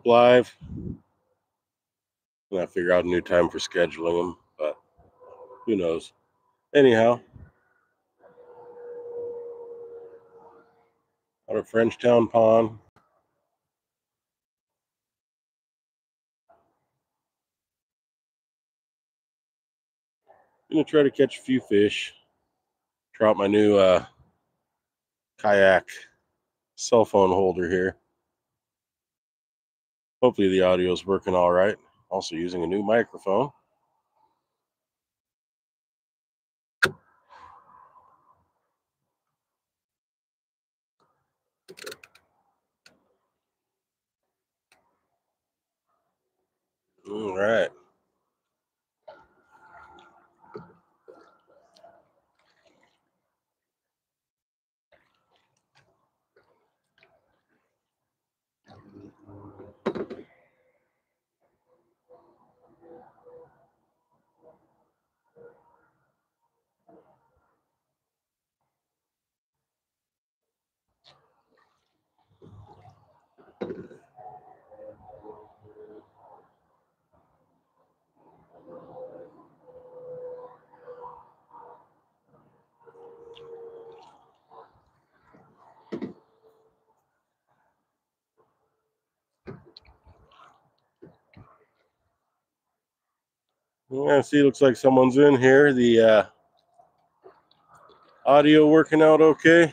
Facebook Live. And I figure out a new time for scheduling them, but who knows. Anyhow, out of Frenchtown Pond. I'm going to try to catch a few fish. Try out my new kayak cell phone holder here. Hopefully the audio is working all right. Also using a new microphone. All right. Yeah, see, looks like someone's in here. The audio working out okay.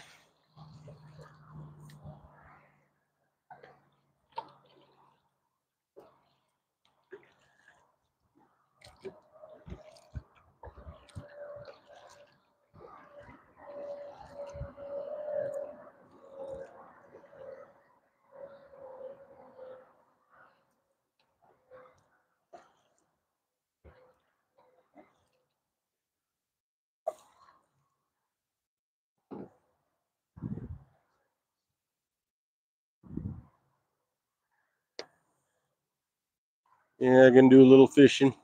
Yeah, I can do a little fishing.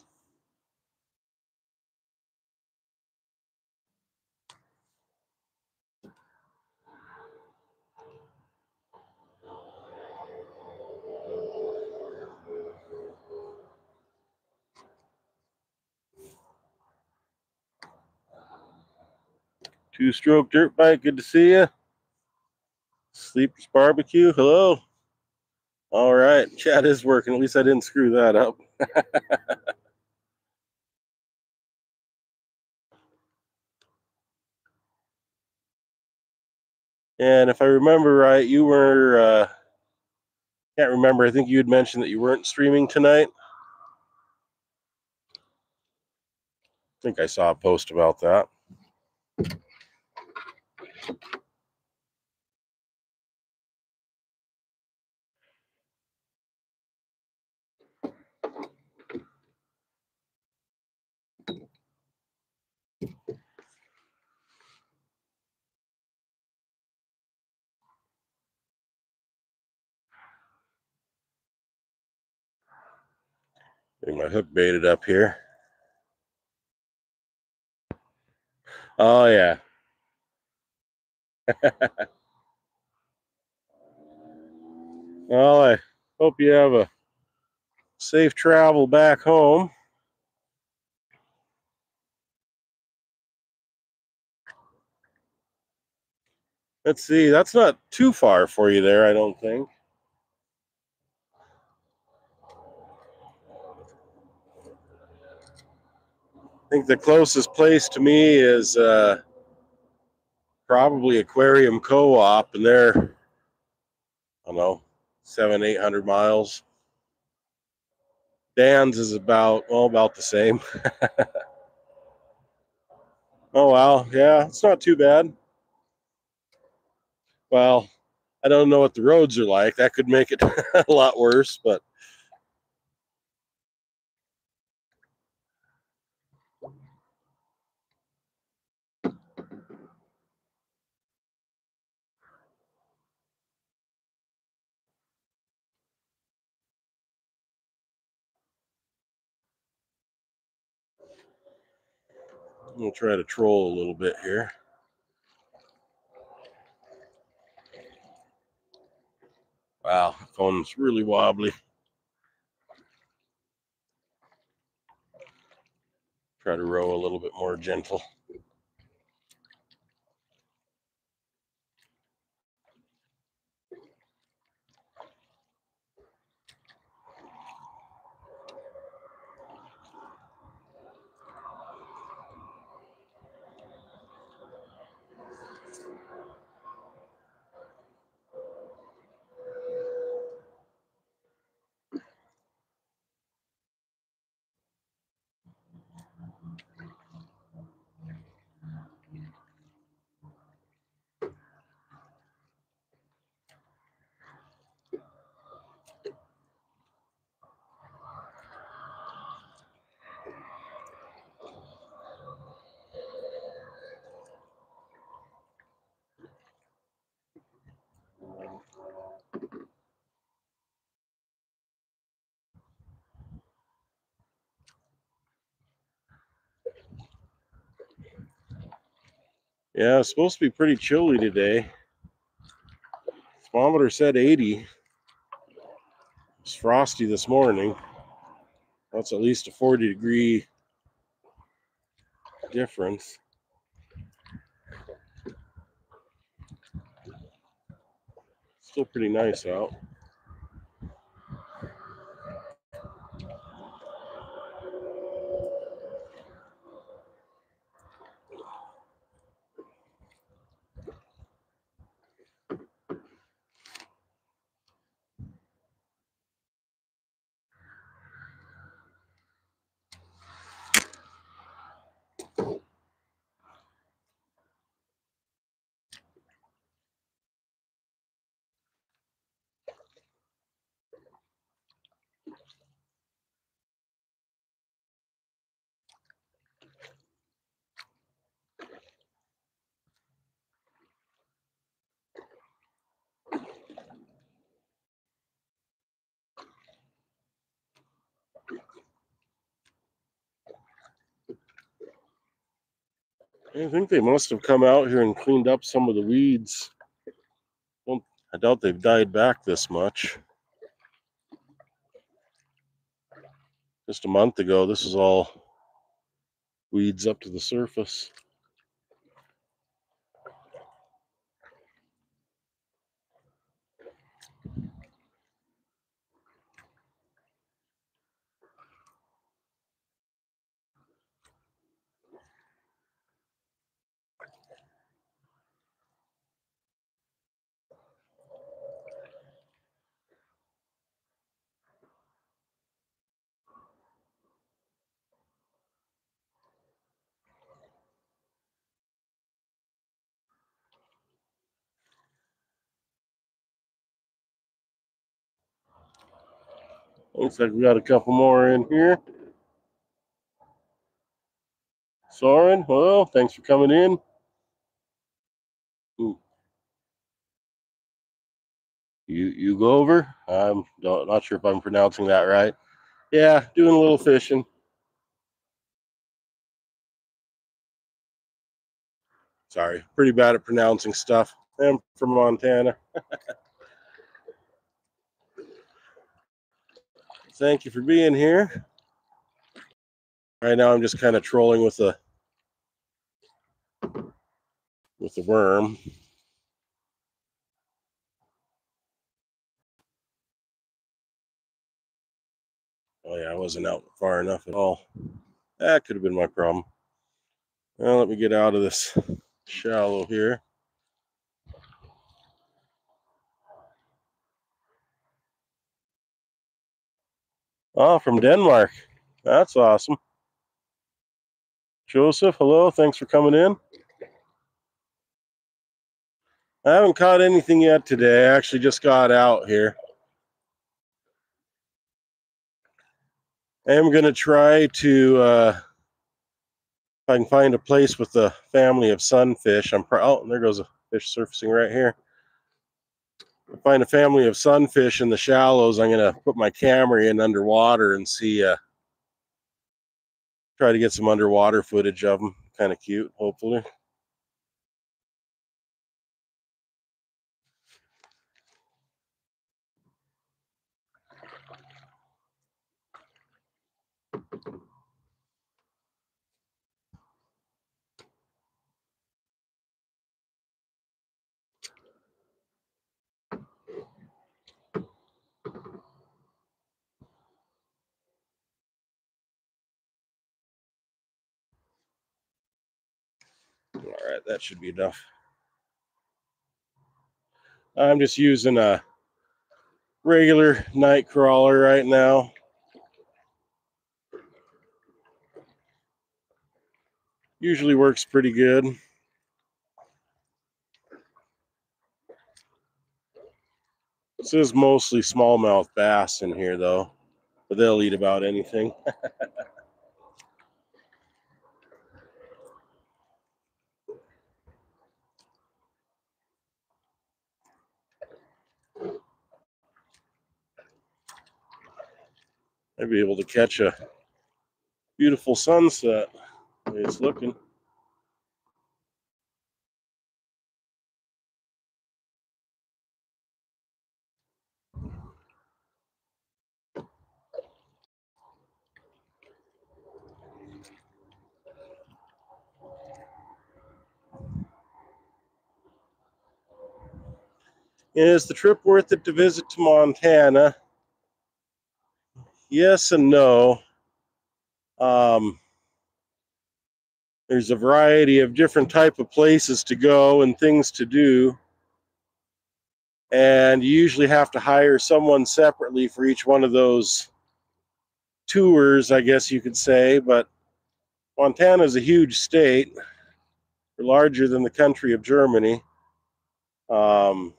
Two-stroke dirt bike, good to see you. Sleepers Barbecue, hello. All right, chat is working. At least I didn't screw that up. And if I remember right, you were, can't remember, I think you had mentioned that you weren't streaming tonight. I think I saw a post about that. Getting my hook baited up here. Oh, yeah. Well, I hope you have a safe travel back home. Let's see, that's not too far for you there, I don't think. I think the closest place to me is probably Aquarium Co-op, and they're, I don't know, 700-800 miles. Dan's is about the same. Oh, wow. Yeah, it's not too bad. Well, I don't know what the roads are like. That could make it a lot worse, but we'll try to troll a little bit here. Wow, phone's really wobbly. Try to row a little bit more gentle. Yeah, it's supposed to be pretty chilly today. Thermometer said 80. It's frosty this morning. That's at least a 40-degree difference. Still pretty nice out. I think they must have come out here and cleaned up some of the weeds. Well, I doubt they've died back this much. Just a month ago, this is all weeds up to the surface. Looks like we got a couple more in here. Soren, hello, thanks for coming in. You go over? I'm not sure if I'm pronouncing that right. Yeah, doing a little fishing. Sorry, pretty bad at pronouncing stuff. I'm from Montana. Thank you for being here. Right now, I'm just kind of trolling with the worm. Oh yeah, I wasn't out far enough at all. That could have been my problem. Well, let me get out of this shallow here. Oh, from Denmark. That's awesome. Joseph, hello. Thanks for coming in. I haven't caught anything yet today. I actually just got out here. I am going to try to, if I can find a place with a family of sunfish. Oh, there goes a fish surfacing right here. Find a family of sunfish in the shallows. I'm going to put my camera in underwater and see, try to get some underwater footage of them. Kind of cute, hopefully. right, that should be enough. I'm just using a regular night crawler right now. Usually works pretty good. This is mostly smallmouth bass in here though, but they'll eat about anything. I'd be able to catch a beautiful sunset. The way it's looking. Is the trip worth it to visit to Montana? Yes and no. There's a variety of different type of places to go and things to do. And you usually have to hire someone separately for each one of those tours, I guess you could say. But Montana is a huge state, larger than the country of Germany. But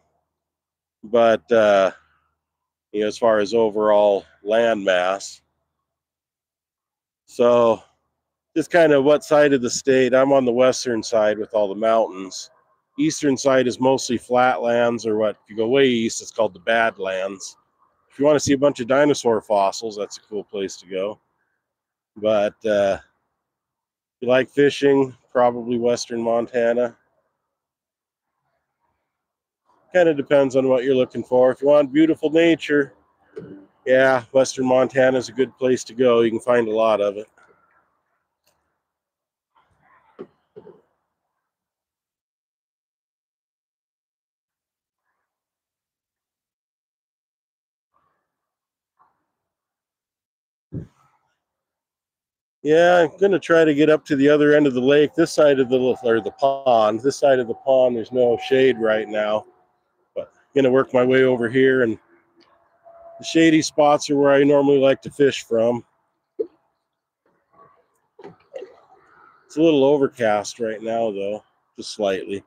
as far as overall land mass. So just kind of what side of the state. I'm on the western side with all the mountains. Eastern side is mostly flatlands, or what, if you go way east, it's called the Badlands. If you want to see a bunch of dinosaur fossils, that's a cool place to go. But if you like fishing, probably western Montana. Kind of depends on what you're looking for. If you want beautiful nature, yeah, western Montana is a good place to go. You can find a lot of it. Yeah, I'm gonna try to get up to the other end of the lake. This side of the pond. This side of the pond, there's no shade right now, but I'm gonna work my way over here. And the shady spots are where I normally like to fish from. It's a little overcast right now, though, just slightly.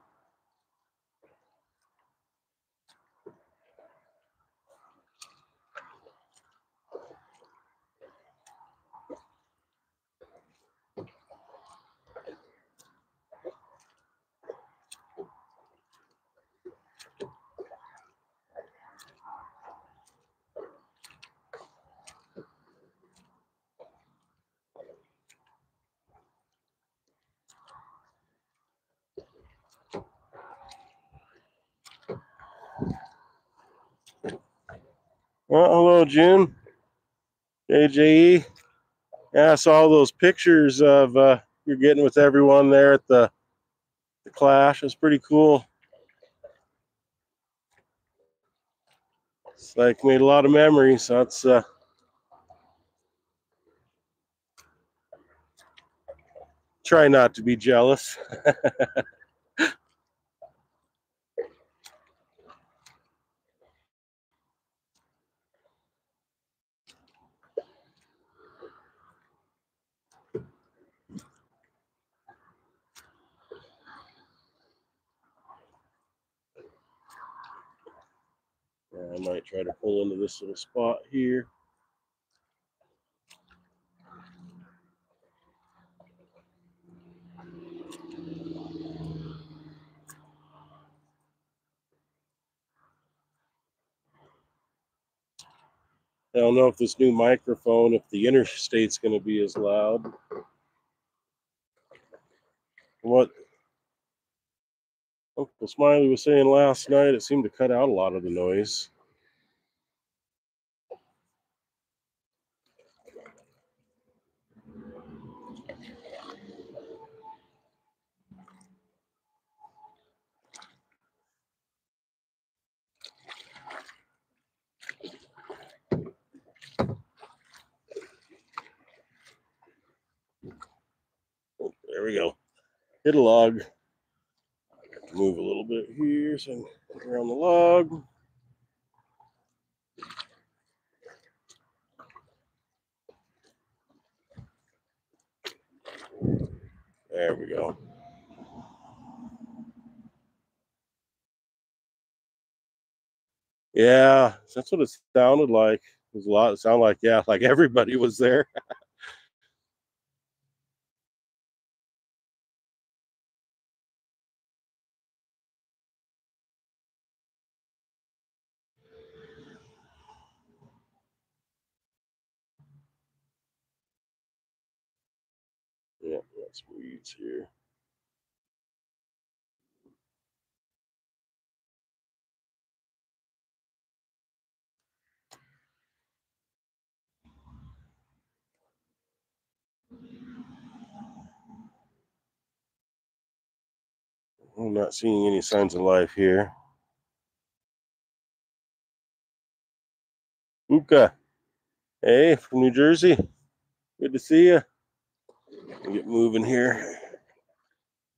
Well, hello, June. AJE. Yeah, I saw those pictures of you're getting with everyone there at the clash. It's pretty cool. It's like made a lot of memories. So that's try not to be jealous. Yeah, I might try to pull into this little spot here. I don't know if this new microphone, if the interstate's going to be as loud. What Uncle Smiley was saying last night, it seemed to cut out a lot of the noise. Oh, there we go. Hit a log. Move a little bit here so I can get around the log. There we go. Yeah, that's what it sounded like. There's a lot. It sounded like, yeah, like everybody was there. Yeah, got some weeds here. I'm not seeing any signs of life here. Uka, hey, from New Jersey. Good to see you. Get moving here.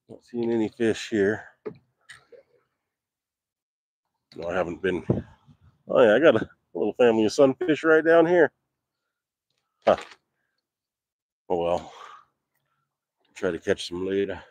Not seeing any fish here. No, I haven't been. Oh yeah, I got a little family of sunfish right down here. Huh. Oh well. Try to catch some later.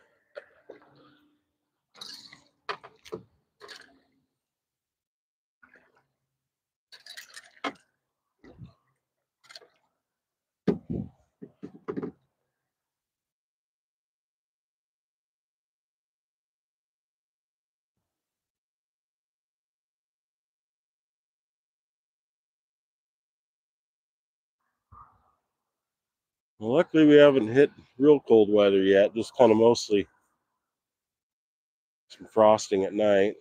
Well, luckily we haven't hit real cold weather yet. Just kind of mostly some frosting at night.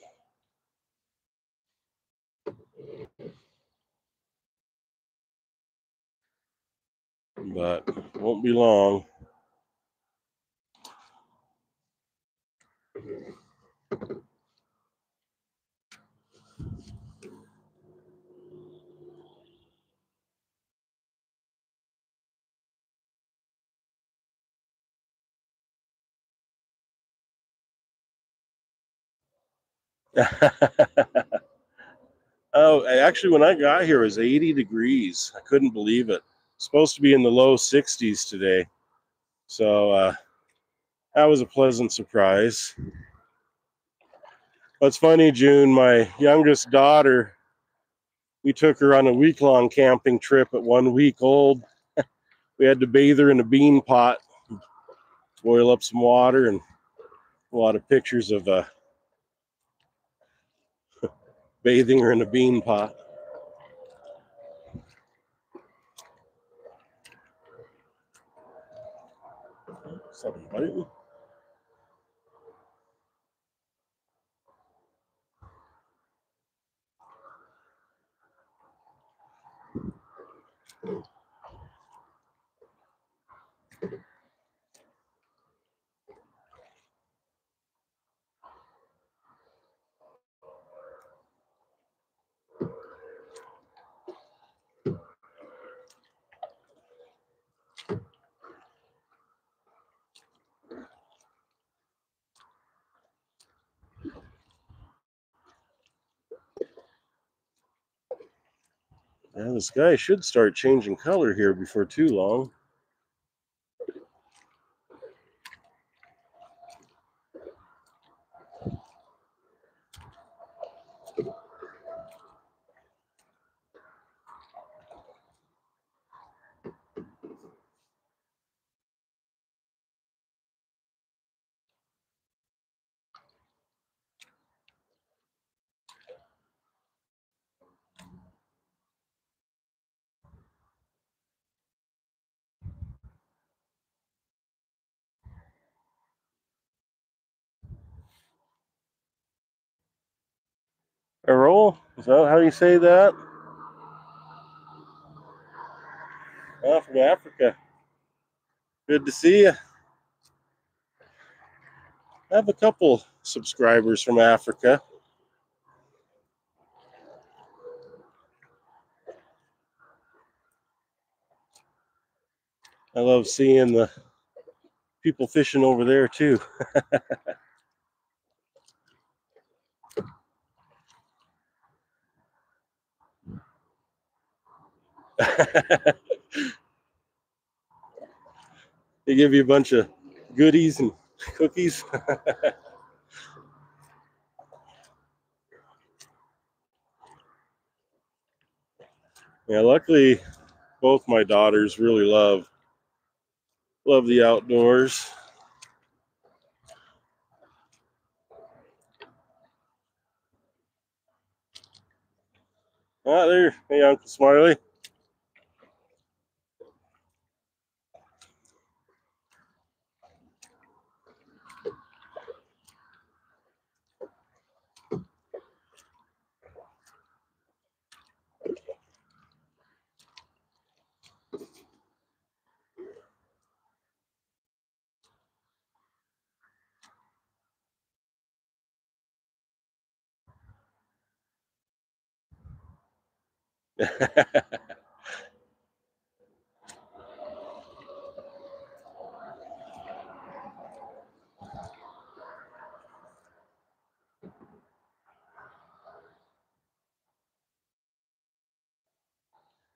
But it won't be long. Oh, actually, when I got here, it was 80 degrees. I couldn't believe it. It's supposed to be in the low 60s today. So that was a pleasant surprise. What's funny, June, my youngest daughter, we took her on a week-long camping trip at 1 week old. We had to bathe her in a bean pot, boil up some water, and a lot of pictures of bathing her in a bean pot. Something biting. Yeah, the sky should start changing color here before too long. Errol, is that how you say that? Oh, from Africa. Good to see you. I have a couple subscribers from Africa. I love seeing the people fishing over there too. They give you a bunch of goodies and cookies. Yeah, luckily both my daughters really love the outdoors. Ah, there, hey Uncle Smiley.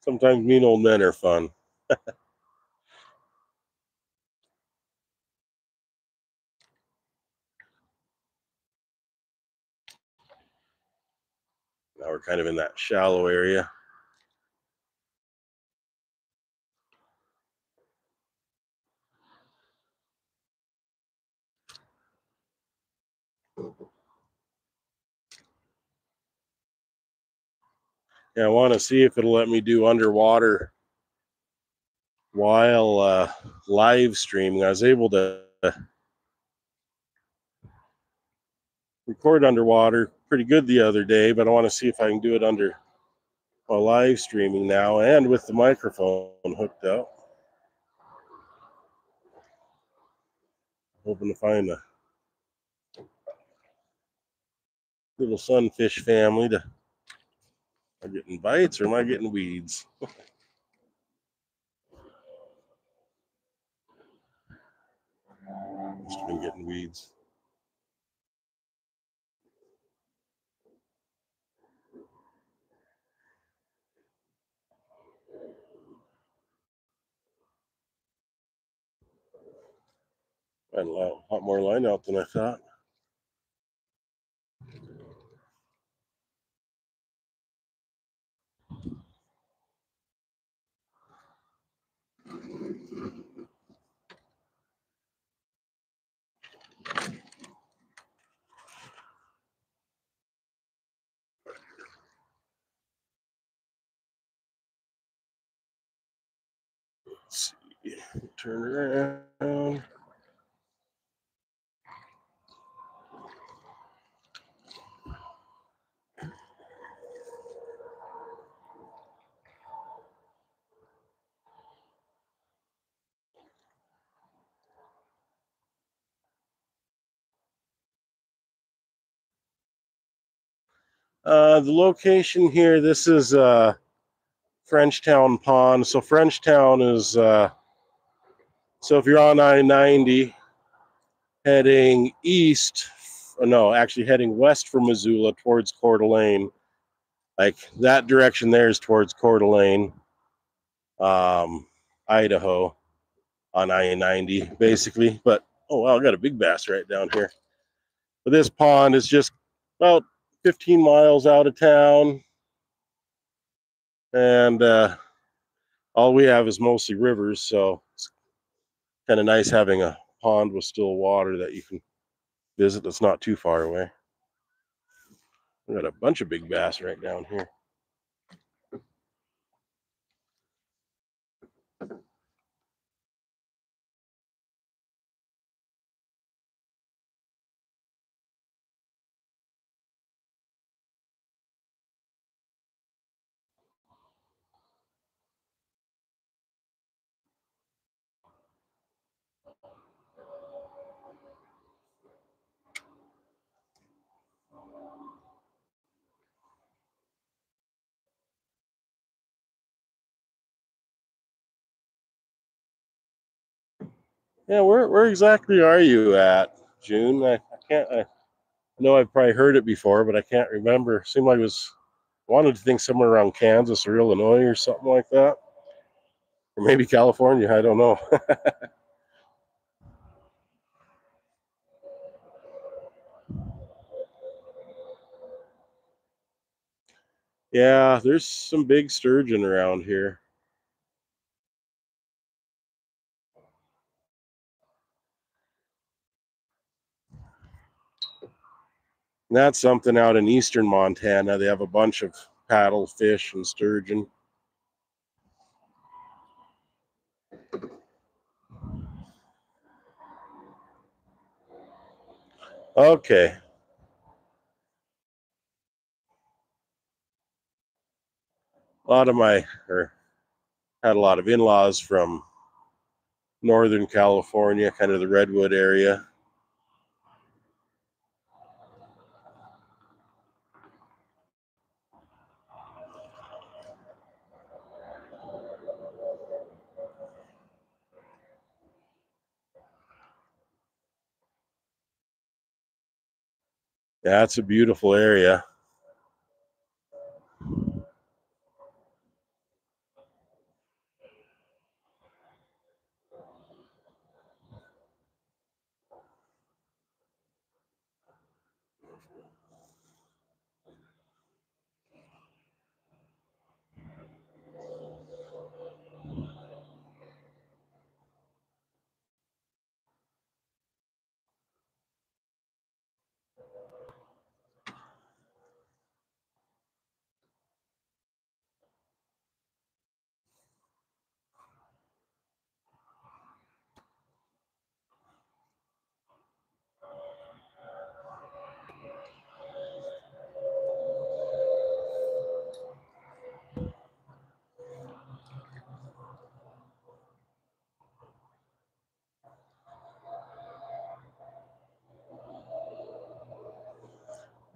Sometimes mean old men are fun. Now we're kind of in that shallow area. Yeah, I want to see if it'll let me do underwater while live streaming. I was able to record underwater pretty good the other day, but I want to see if I can do it under while live streaming now and with the microphone hooked up. Hoping to find a little sunfish family to. Am I getting bites or am I getting weeds? Must have been getting weeds. I had a lot more line out than I thought. Let's see. Turn around. The location here, this is Frenchtown Pond. So Frenchtown is, so if you're on I-90 heading east, no, actually heading west from Missoula towards Coeur d'Alene, like that direction there is towards Coeur d'Alene, Idaho on I-90 basically. But, oh wow, I got a big bass right down here. But this pond is just about 15 miles out of town. And all we have is mostly rivers, so it's kind of nice having a pond with still water that you can visit that's not too far away. We got a bunch of big bass right down here. Yeah, where exactly are you at, June? I can't. I know I've probably heard it before, but I can't remember. Seemed like it was Wanted to think somewhere around Kansas or Illinois or something like that. Or maybe California, I don't know. Yeah, there's some big sturgeon around here. And that's something out in eastern Montana. They have a bunch of paddlefish and sturgeon. Okay. A lot of my, or had a lot of in-laws from Northern California, kind of the Redwood area. Yeah, it's a beautiful area.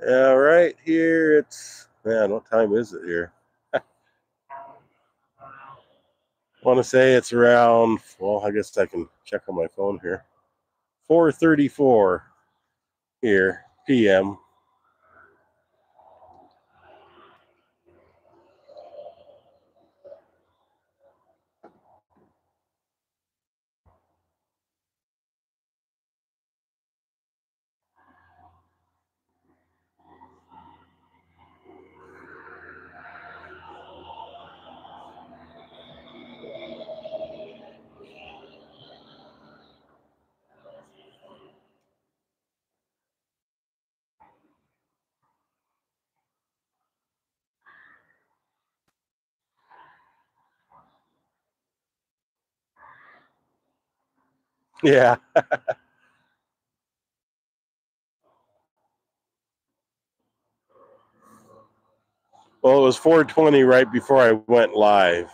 Yeah, right here it's, man, what time is it here? I want to say it's around, well, I guess I can check on my phone here. 4:34 here, p.m. Yeah. Well, it was 4:20 right before I went live.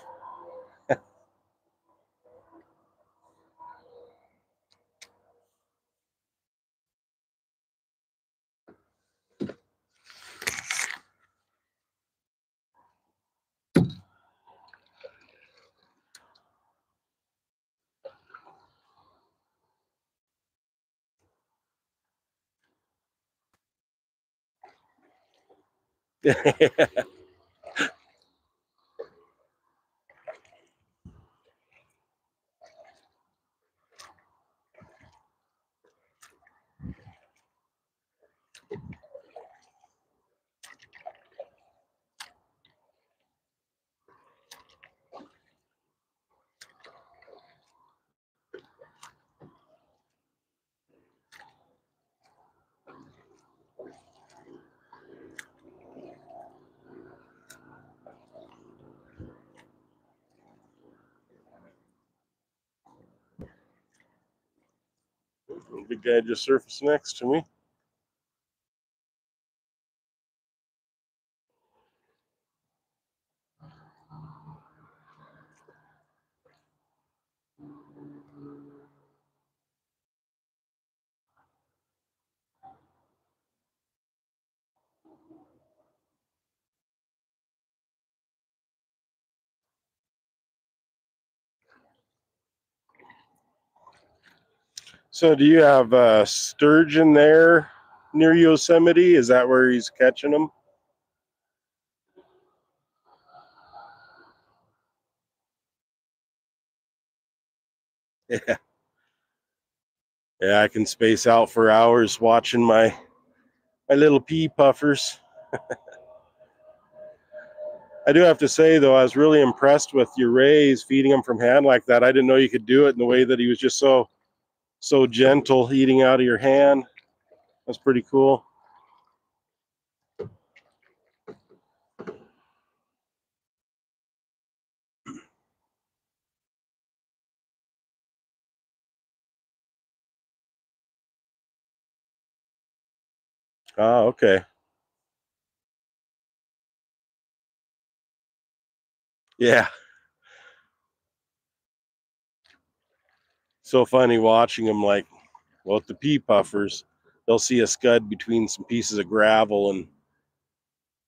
Big guy just surfaced next to me. So, do you have sturgeon there near Yosemite? Is that where he's catching them? Yeah. Yeah, I can space out for hours watching my little pea puffers. I do have to say though, I was really impressed with your rays feeding them from hand like that. I didn't know you could do it in the way that he was just so gentle eating out of your hand. That's pretty cool. Ah, okay. Yeah. So funny watching them like, well, with the pea puffers, they'll see a scud between some pieces of gravel and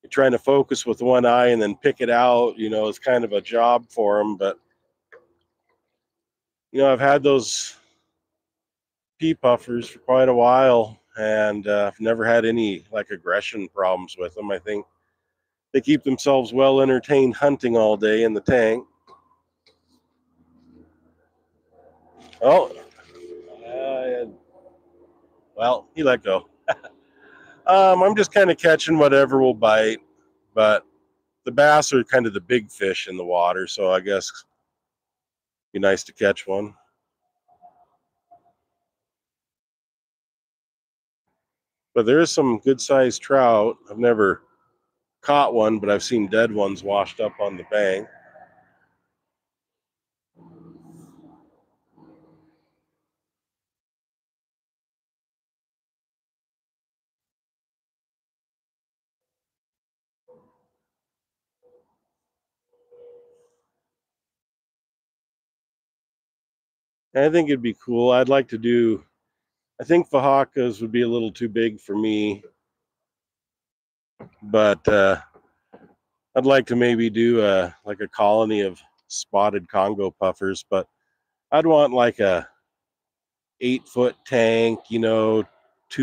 you're trying to focus with one eye and then pick it out, it's kind of a job for them. But, I've had those pea puffers for quite a while and I've never had any like aggression problems with them. I think they keep themselves well entertained hunting all day in the tank. Oh, well, he let go. I'm just kind of catching whatever will bite, but the bass are kind of the big fish in the water, so I guess it'd be nice to catch one. But there is some good sized trout. I've never caught one, but I've seen dead ones washed up on the bank. And I think it'd be cool. I'd like to do. I think Fajakas would be a little too big for me, but I'd like to maybe do like a colony of spotted Congo puffers. But I'd want like a 8 foot tank, 2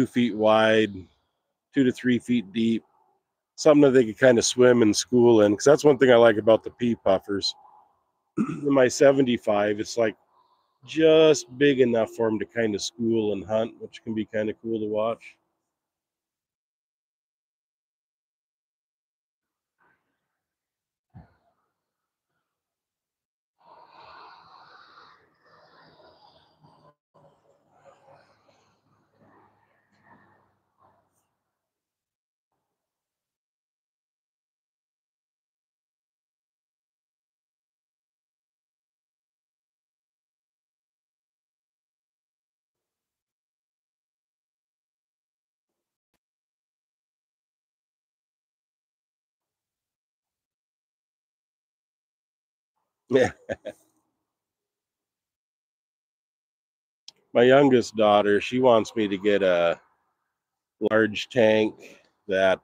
feet wide, 2 to 3 feet deep, something that they could kind of swim and school in. Because that's one thing I like about the pea puffers. In my 75, it's like just big enough for them to kind of school and hunt, which can be kind of cool to watch. Yeah, my youngest daughter, she wants me to get a large tank that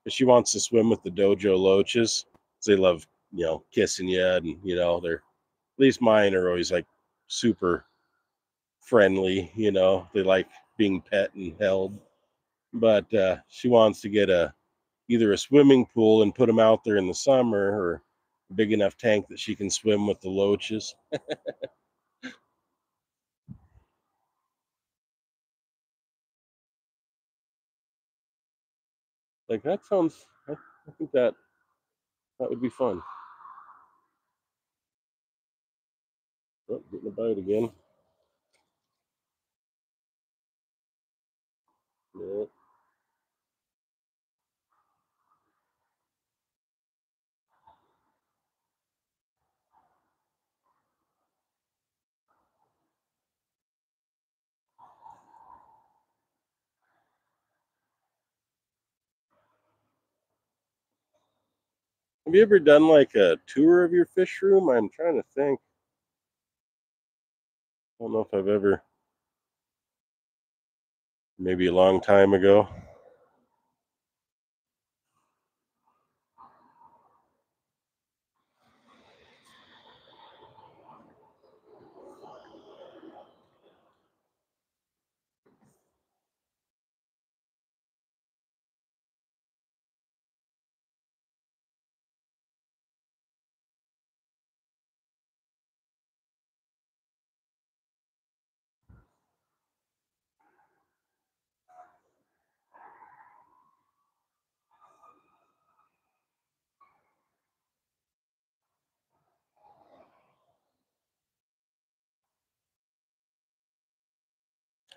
she wants to swim with the dojo loaches. They love, kissing you, and they're at least mine are always like super friendly. They like being pet and held. But she wants to get a either a swimming pool and put them out there in the summer, or a big enough tank that she can swim with the loaches. Like that sounds. I think that would be fun. Oh, getting a bite again. Yeah. Have you ever done like a tour of your fish room? I'm trying to think. I don't know if I've ever. Maybe a long time ago.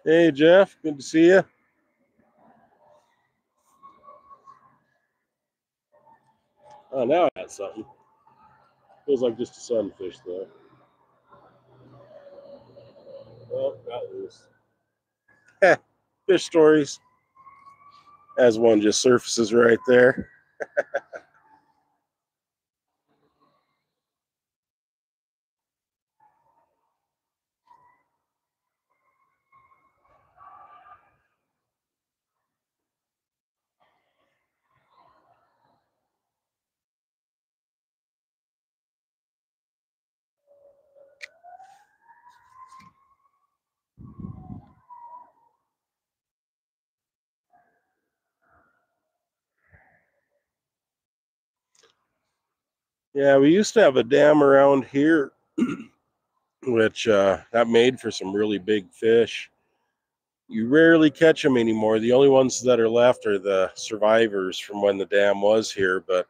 Hey, Jeff. Good to see you. Oh, now I got something. Feels like just a sunfish, though. Oh, got loose. Heh, fish stories. As one just surfaces right there. Yeah, we used to have a dam around here, which got made for some really big fish. You rarely catch them anymore. The only ones that are left are the survivors from when the dam was here, but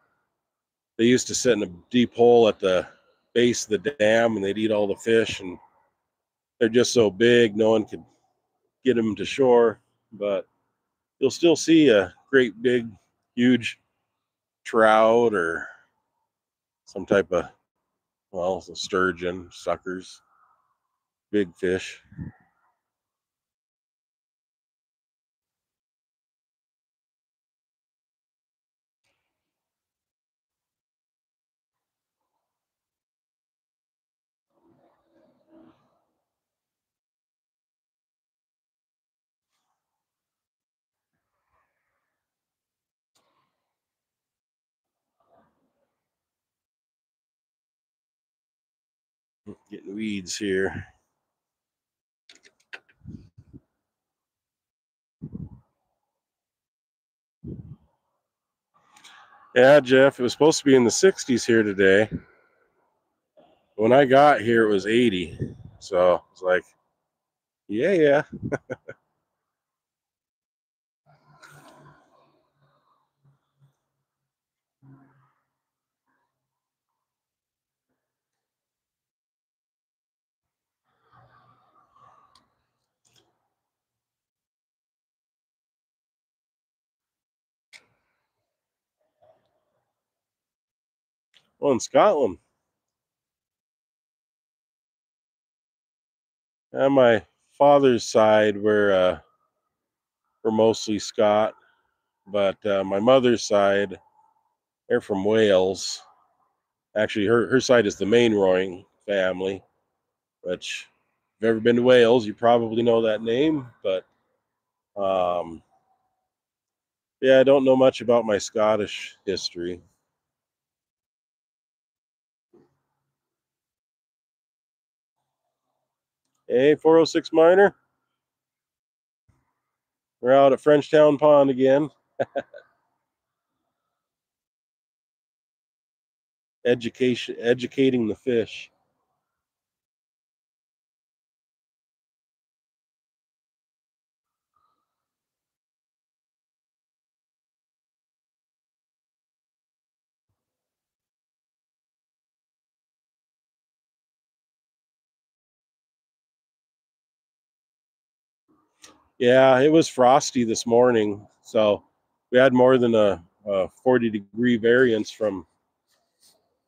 they used to sit in a deep hole at the base of the dam and they'd eat all the fish, and they're just so big no one could get them to shore. But you'll still see a great big huge trout or some type of, well, sturgeon, suckers, big fish. Getting weeds here. Yeah, Jeff, it was supposed to be in the 60s here today. When I got here, it was 80. So it's like, yeah, yeah. Well, in Scotland, on my father's side, we're mostly Scot, but my mother's side, they're from Wales. Actually, her side is the Mainroying family, which, if you've ever been to Wales, you probably know that name. But um, yeah, I don't know much about my Scottish history. Hey, 406 Miner, we're out at Frenchtown Pond again, educating the fish. Yeah, it was frosty this morning, so we had more than a 40-degree variance from,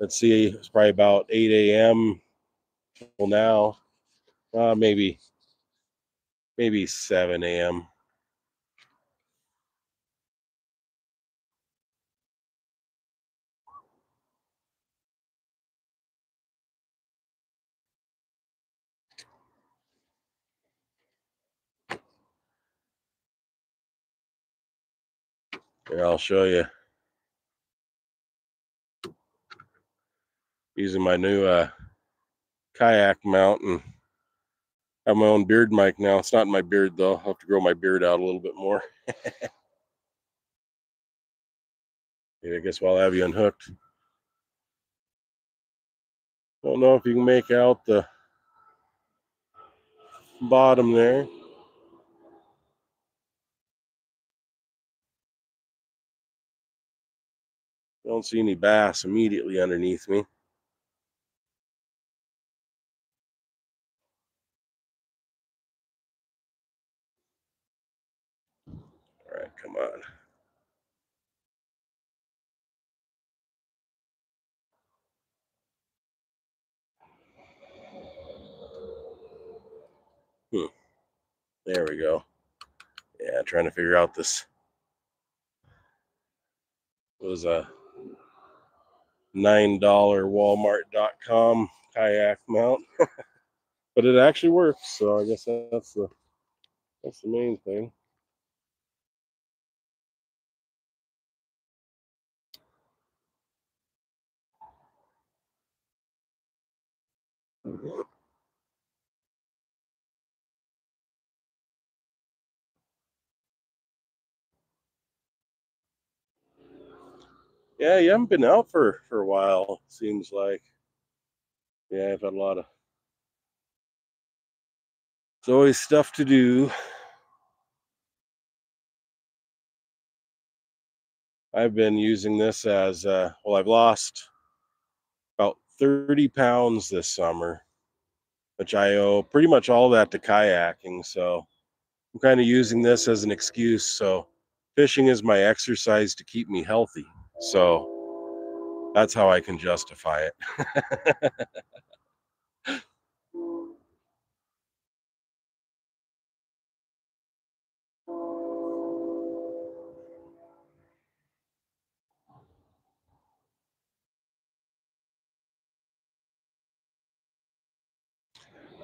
let's see, it's probably about 8 a.m. till now, maybe 7 a.m. Here, I'll show you using my new kayak mount, and I have my own beard mic now. It's not in my beard though. I'll have to grow my beard out a little bit more. Yeah, I guess while I have you unhooked, don't know if you can make out the bottom there. Don't see any bass immediately underneath me. Come on. Hmm. There we go. Yeah, trying to figure out this. It was a $9 Walmart.com kayak mount, but it actually works. So I guess that's the main thing. Yeah, you haven't been out for a while. Seems like. Yeah, I've had a lot of. There's always stuff to do. I've been using this as well. I've lost about 30 pounds this summer, which I owe pretty much all that to kayaking. So I'm kind of using this as an excuse. So fishing is my exercise to keep me healthy. So that's how I can justify it.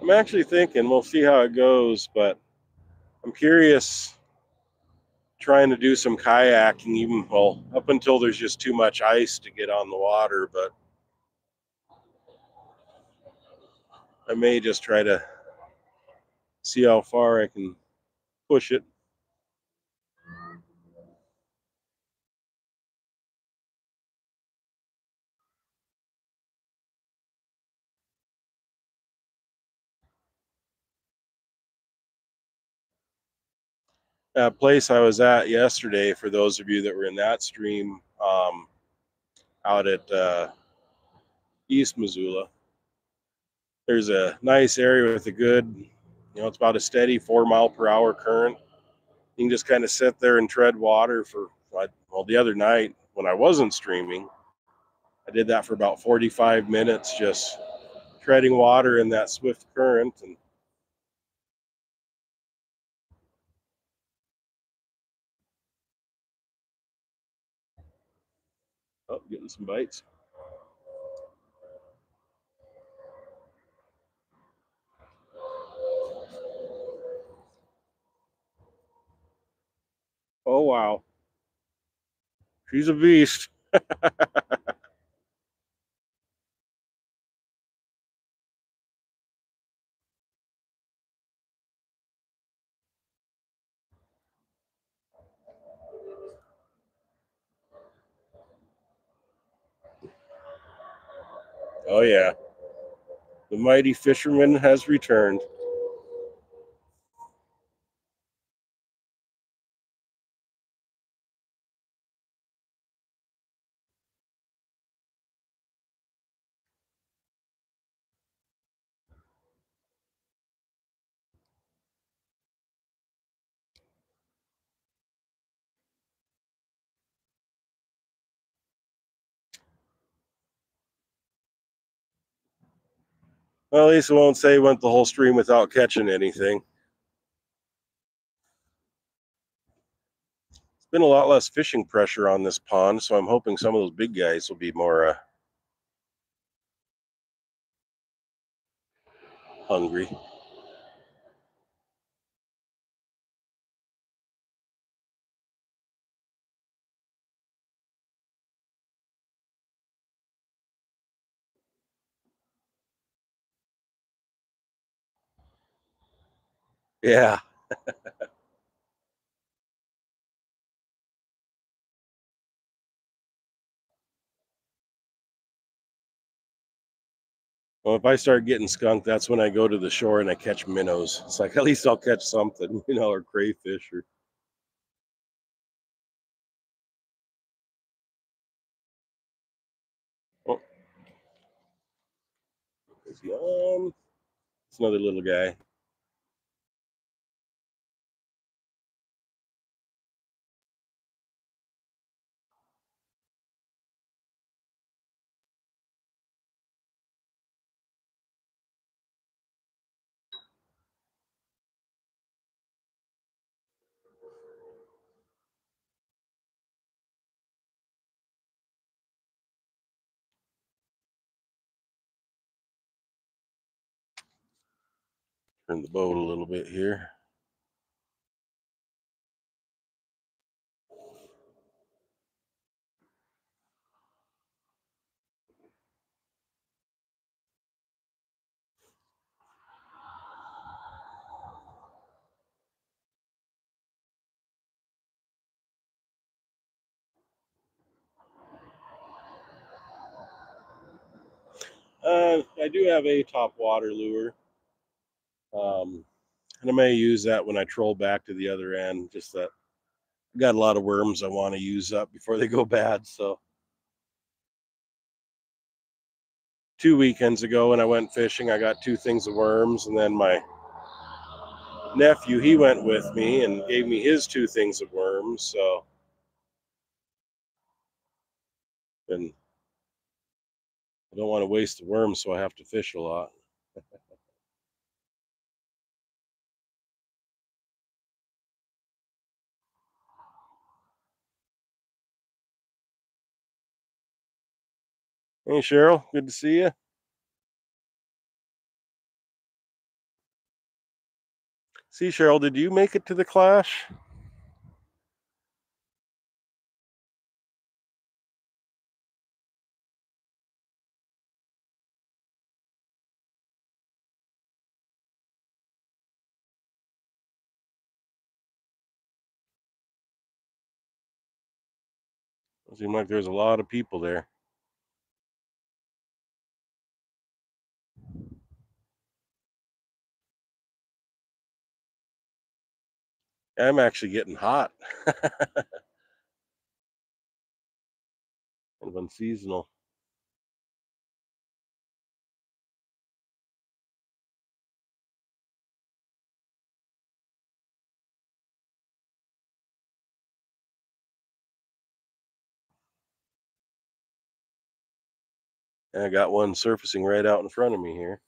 I'm actually thinking we'll see how it goes, but I'm curious trying to do some kayaking even well up until there's just too much ice to get on the water, but I may just try to see how far I can push it. That place I was at yesterday, for those of you that were in that stream, out at East Missoula, there's a nice area with a good, it's about a steady 4 mile per hour current. You can just kind of sit there and tread water for, well, the other night when I wasn't streaming, I did that for about 45 minutes, just treading water in that swift current. And oh, getting some bites. Oh, wow. She's a beast. Oh, yeah. The mighty fisherman has returned. Well, at least I won't say he went the whole stream without catching anything. It's been a lot less fishing pressure on this pond, so I'm hoping some of those big guys will be more hungry. Yeah. Well, if I start getting skunked, that's when I go to the shore and I catch minnows. It's like at least I'll catch something, or crayfish or. Oh, it's It's another little guy. Turn the boat a little bit here. I do have a top water lure, and I may use that when I troll back to the other end. Just that I got a lot of worms I want to use up before they go bad. So 2 weekends ago when I went fishing, I got 2 things of worms, and then my nephew, he went with me and gave me his 2 things of worms. So, and I don't want to waste the worms, so I have to fish a lot. Hey, Cheryl, good to see you. See, Cheryl, did you make it to the clash? It seemed like there's a lot of people there. I'm actually getting hot. Kind of unseasonal. And I got one surfacing right out in front of me here.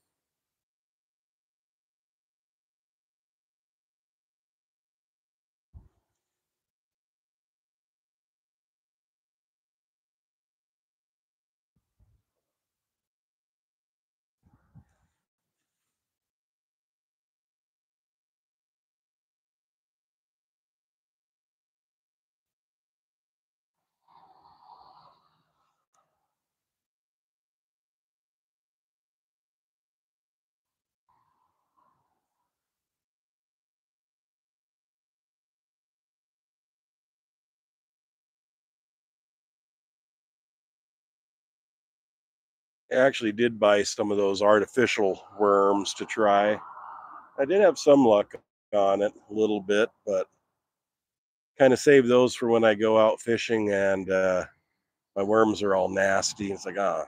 I actually did buy some of those artificial worms to try. I did have some luck on it a little bit, but kind of save those for when I go out fishing and my worms are all nasty. It's like, I've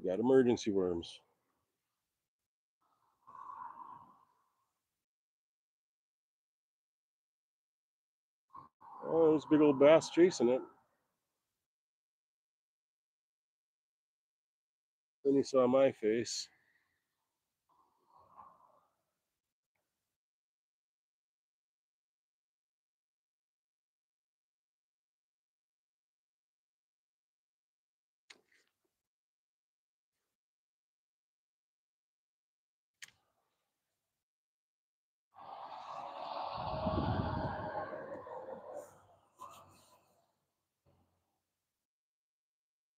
got emergency worms. Oh, there's a big old bass chasing it. Then he saw my face.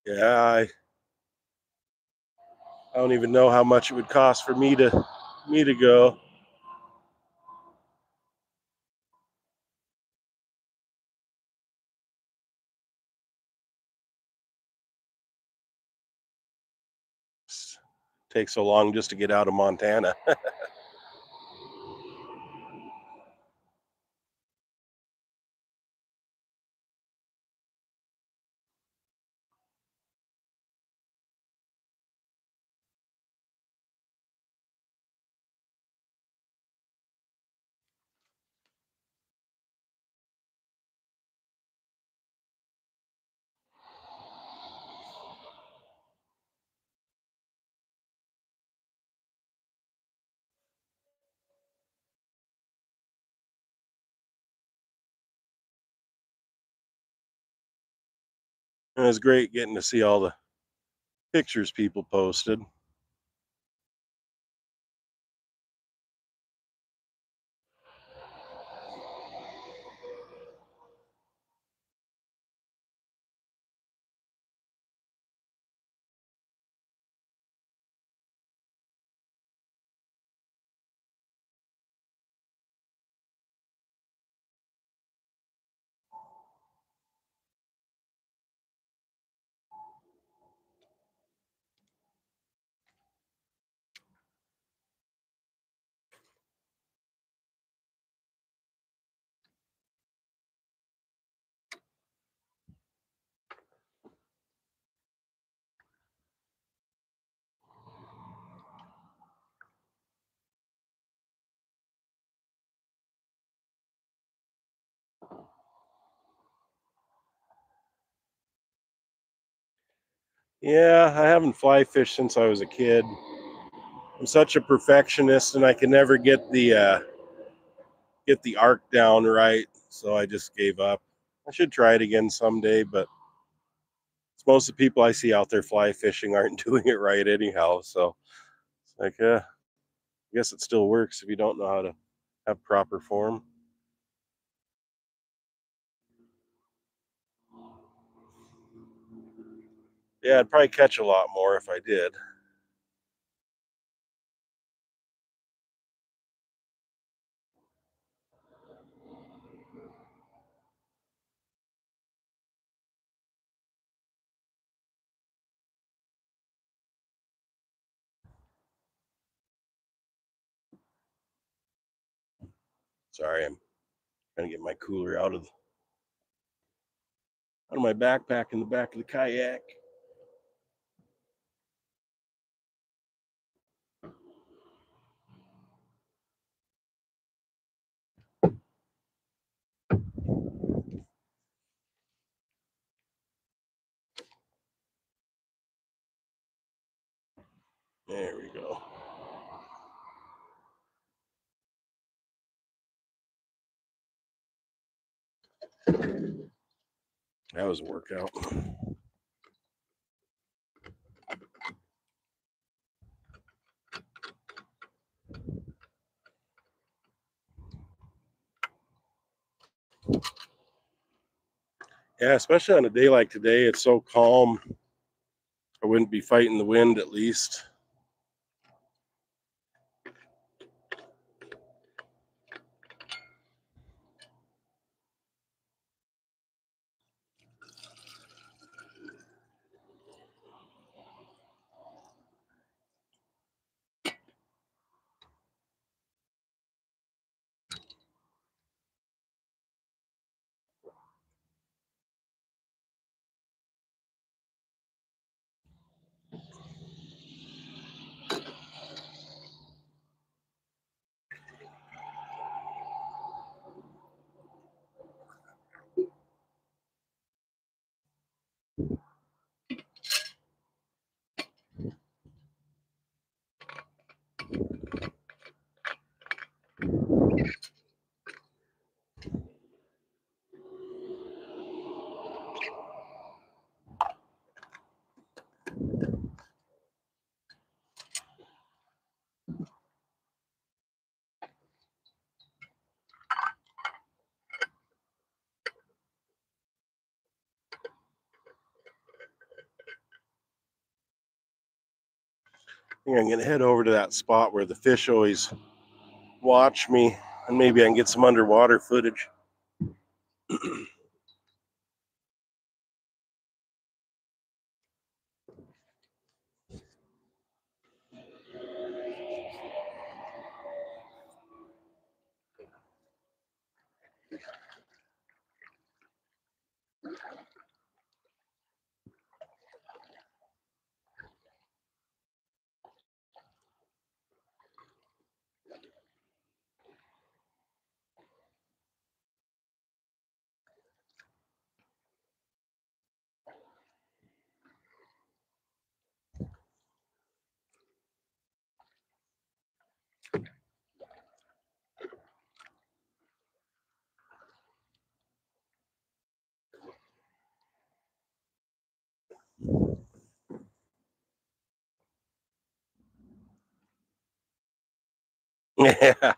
Yeah, I don't even know how much it would cost for me to go. Takes so long just to get out of Montana. It was great getting to see all the pictures people posted. Yeah, I haven't fly fished since I was a kid. I'm such a perfectionist, and I can never get the arc down right, so I just gave up. I should try it again someday, but most of the people I see out there fly fishing aren't doing it right anyhow. So it's like, I guess it still works if you don't know how to have proper form. Yeah, I'd probably catch a lot more if I did. Sorry, I'm trying to get my cooler out of my backpack in the back of the kayak. There we go. That was a workout. Yeah, especially on a day like today, it's so calm. I wouldn't be fighting the wind at least. I think I'm gonna head over to that spot where the fish always watch me, and maybe I can get some underwater footage. Yeah.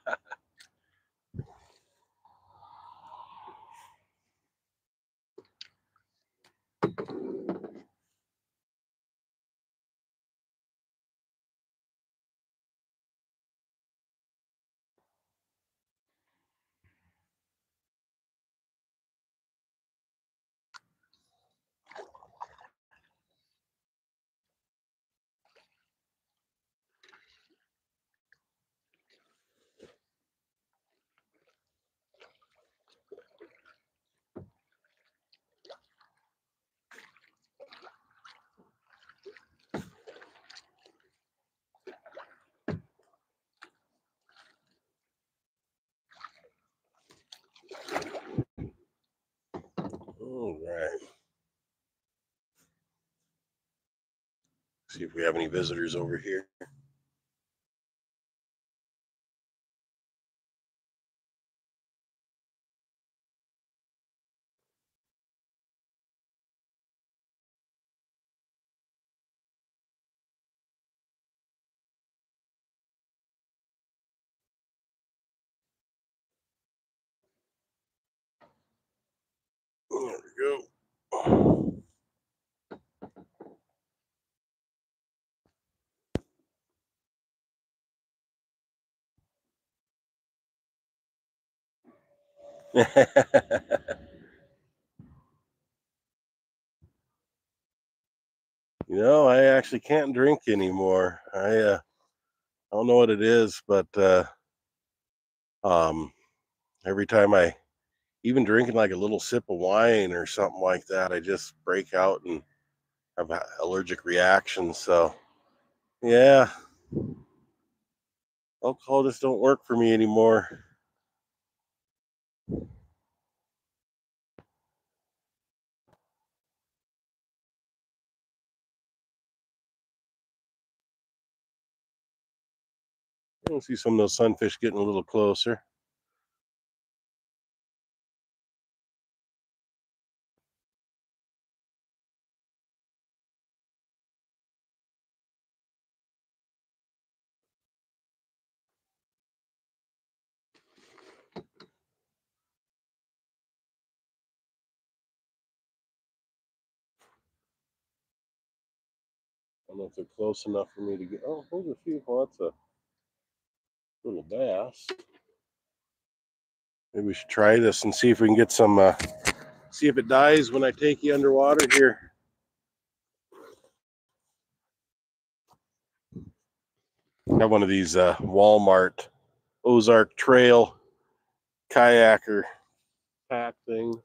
See if we have any visitors over here. There we go. I actually can't drink anymore. I don't know what it is, but um, every time I even drinking like a little sip of wine or something like that, I just break out and have allergic reactions. So yeah, alcohol just don't work for me anymore. I can see some of those sunfish getting a little closer. I don't know if they're close enough for me to get. Oh, there's a few. Well, that's a little bass. Maybe we should try this and see if we can get some. See if it dies when I take you underwater here. I have one of these Walmart Ozark Trail kayaker pack things.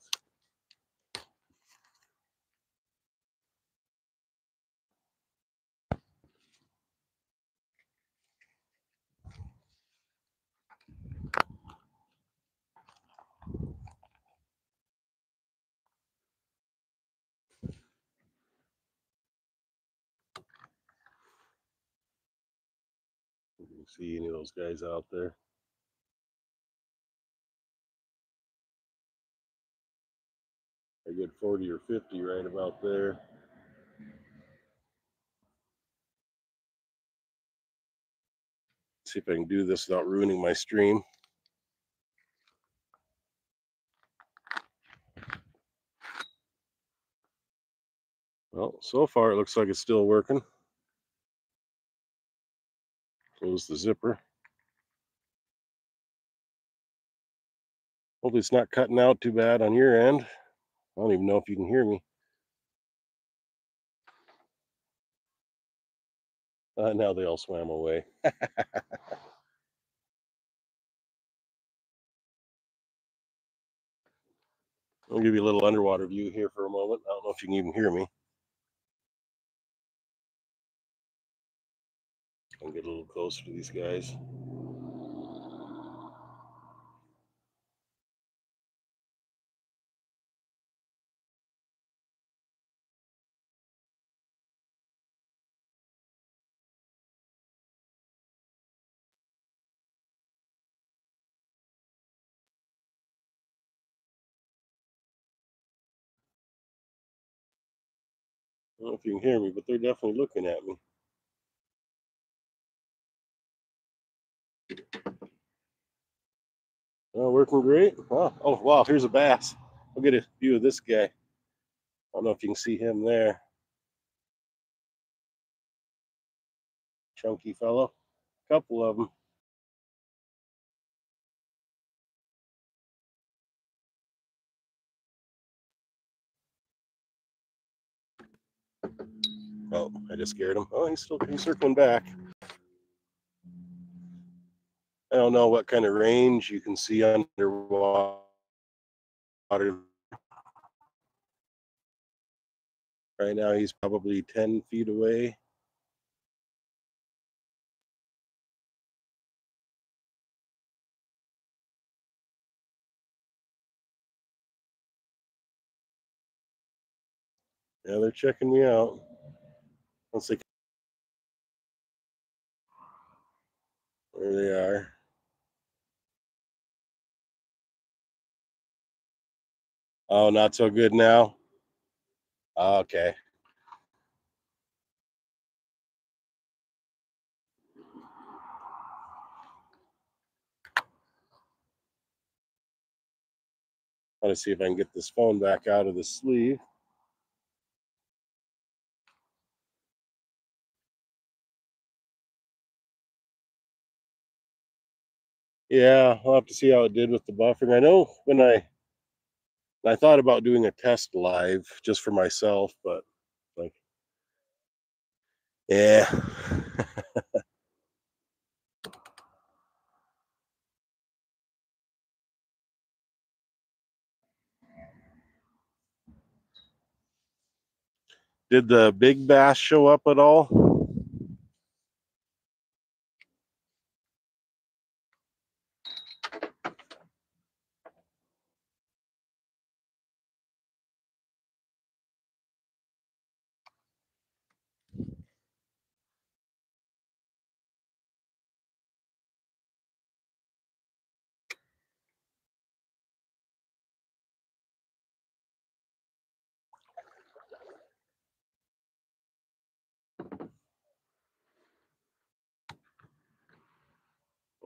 You can see any of those guys out there. I get 40 or 50 right about there. See if I can do this without ruining my stream. Well, so far it looks like it's still working. Close the zipper. Hopefully it's not cutting out too bad on your end. I don't even know if you can hear me. Now they all swam away. I'll give you a little underwater view here for a moment. I don't know if you can even hear me. I'll get a little closer to these guys. I don't know if you can hear me, but they're definitely looking at me. Oh, working great. Oh, wow, here's a bass. I'll get a view of this guy. I don't know if you can see him there. Chunky fellow. Couple of them. Oh, I just scared him. Oh, he's circling back. I don't know what kind of range you can see underwater. Right now, he's probably 10 feet away. Yeah, they're checking me out. Once they There they are. Oh, not so good now? Okay. I want to see if I can get this phone back out of the sleeve. Yeah, I'll have to see how it did with the buffering. I know when I thought about doing a test live just for myself, but like, yeah. Did the big bass show up at all?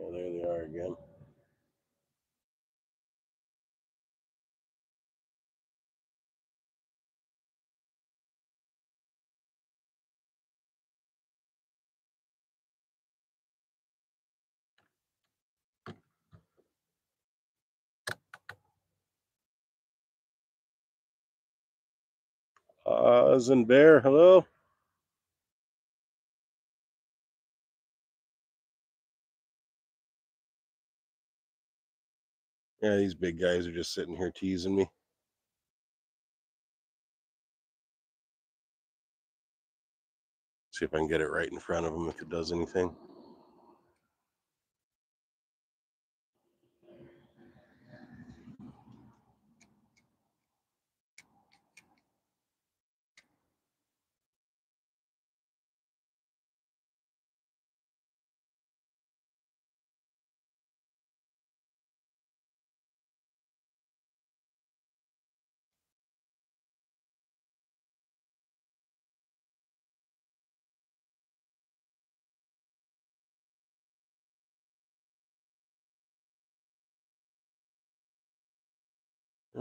Oh, there they are again. Oz and Bear, hello. Yeah, these big guys are just sitting here teasing me. See if I can get it right in front of them if it does anything.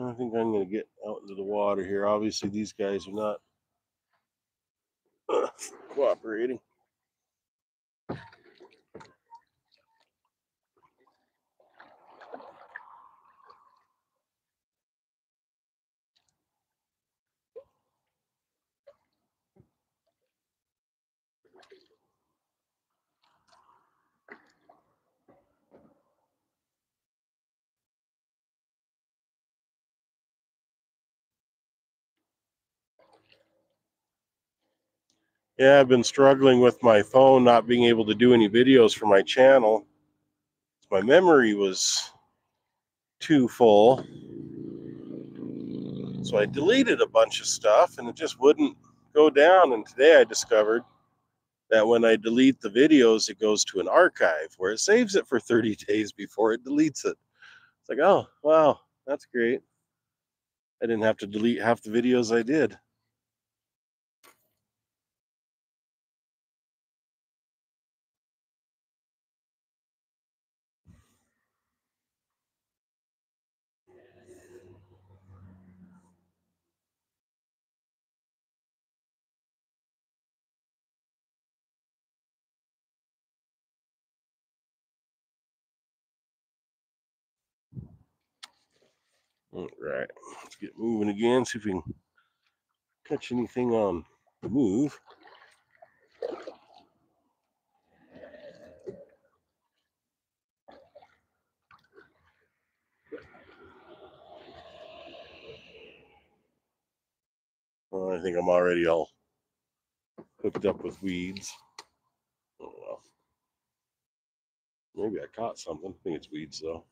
I think I'm going to get out into the water here. Obviously, these guys are not cooperating. Yeah, I've been struggling with my phone not being able to do any videos for my channel. My memory was too full. So I deleted a bunch of stuff and it just wouldn't go down. And today I discovered that when I delete the videos, it goes to an archive where it saves it for 30 days before it deletes it. It's like, oh, wow, that's great. I didn't have to delete half the videos I did. All right, let's get moving again, see if we can catch anything on the move. Well, I think I'm already all hooked up with weeds. Oh, well. Maybe I caught something. I think it's weeds, though.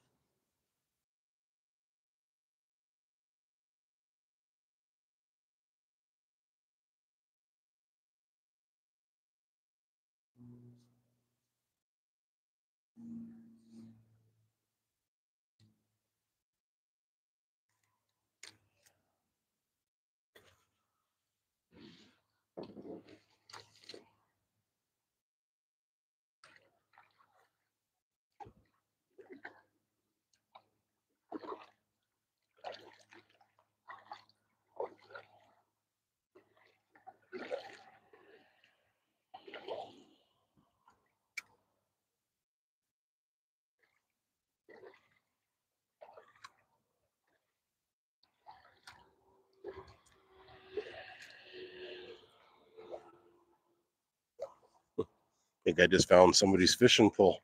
think I just found somebody's fishing pole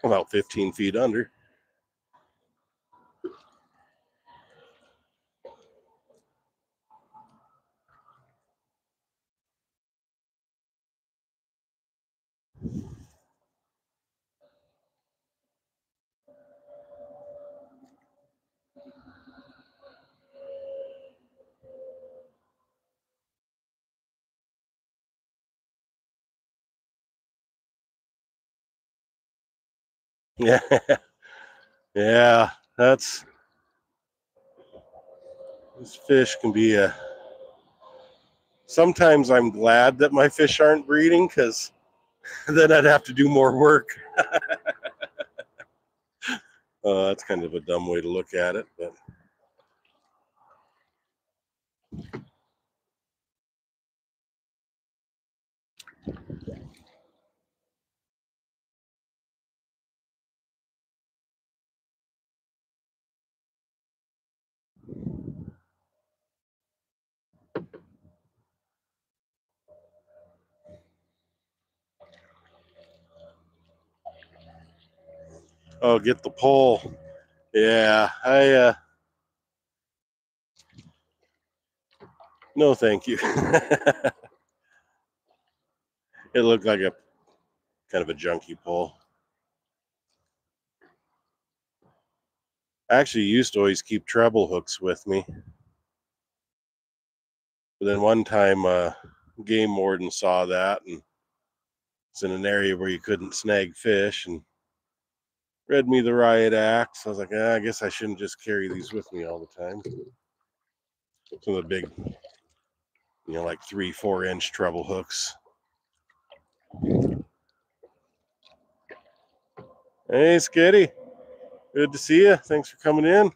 about 15 feet under. Yeah, yeah, this fish can be a. Sometimes I'm glad that my fish aren't breeding because then I'd have to do more work. That's kind of a dumb way to look at it, but oh, get the pole. Yeah, no, thank you. It looked like a kind of a junky pole. I actually used to always keep treble hooks with me. But then one time, game warden saw that, and it's in an area where you couldn't snag fish, and read me the riot act. So I was like, I guess I shouldn't just carry these with me all the time. Some of the big, like 3-4 inch treble hooks. Hey, Skitty. Good to see you. Thanks for coming in.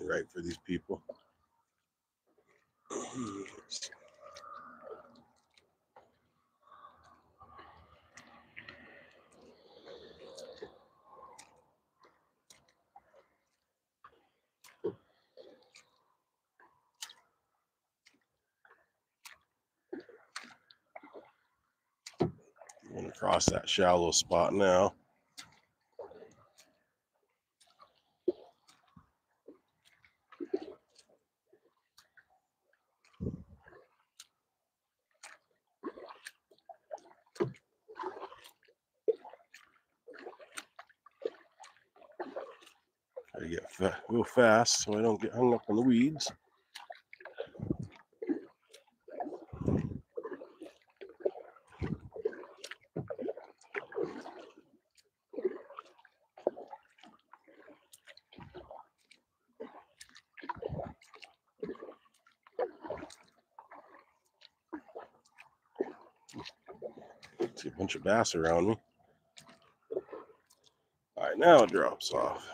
Right for these people. I'm going to cross that shallow spot now. Gotta get real fast so I don't get hung up on the weeds. See a bunch of bass around me. All right, now it drops off.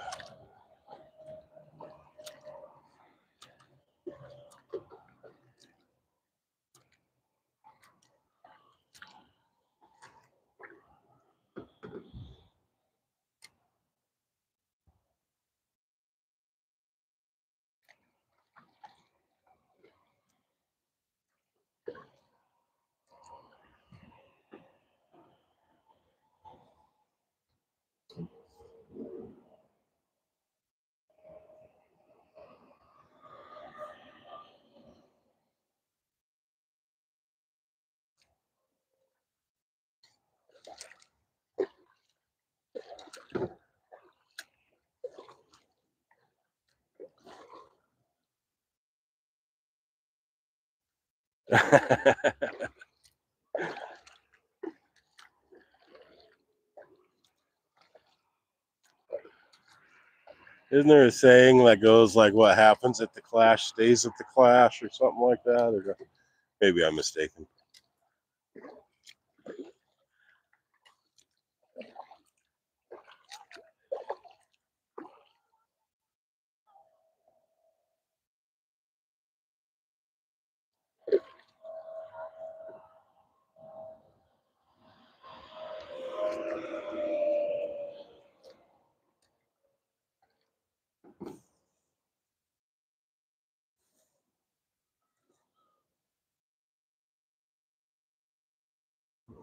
Isn't there a saying that goes like, what happens at the clash stays at the clash, or something like that? Or maybe I'm mistaken.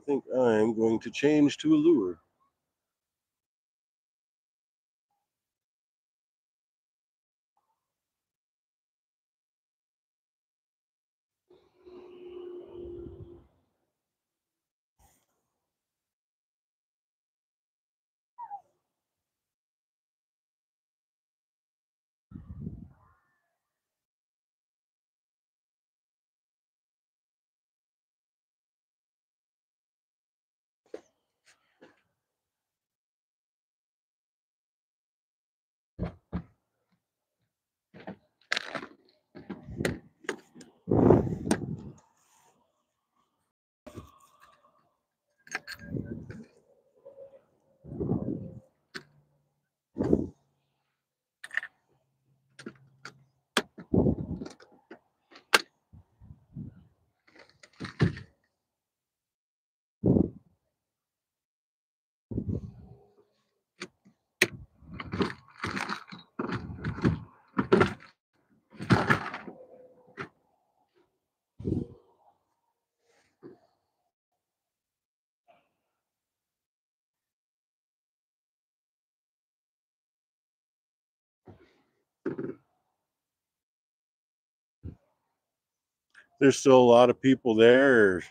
I think I'm going to change to a lure. There's still a lot of people there.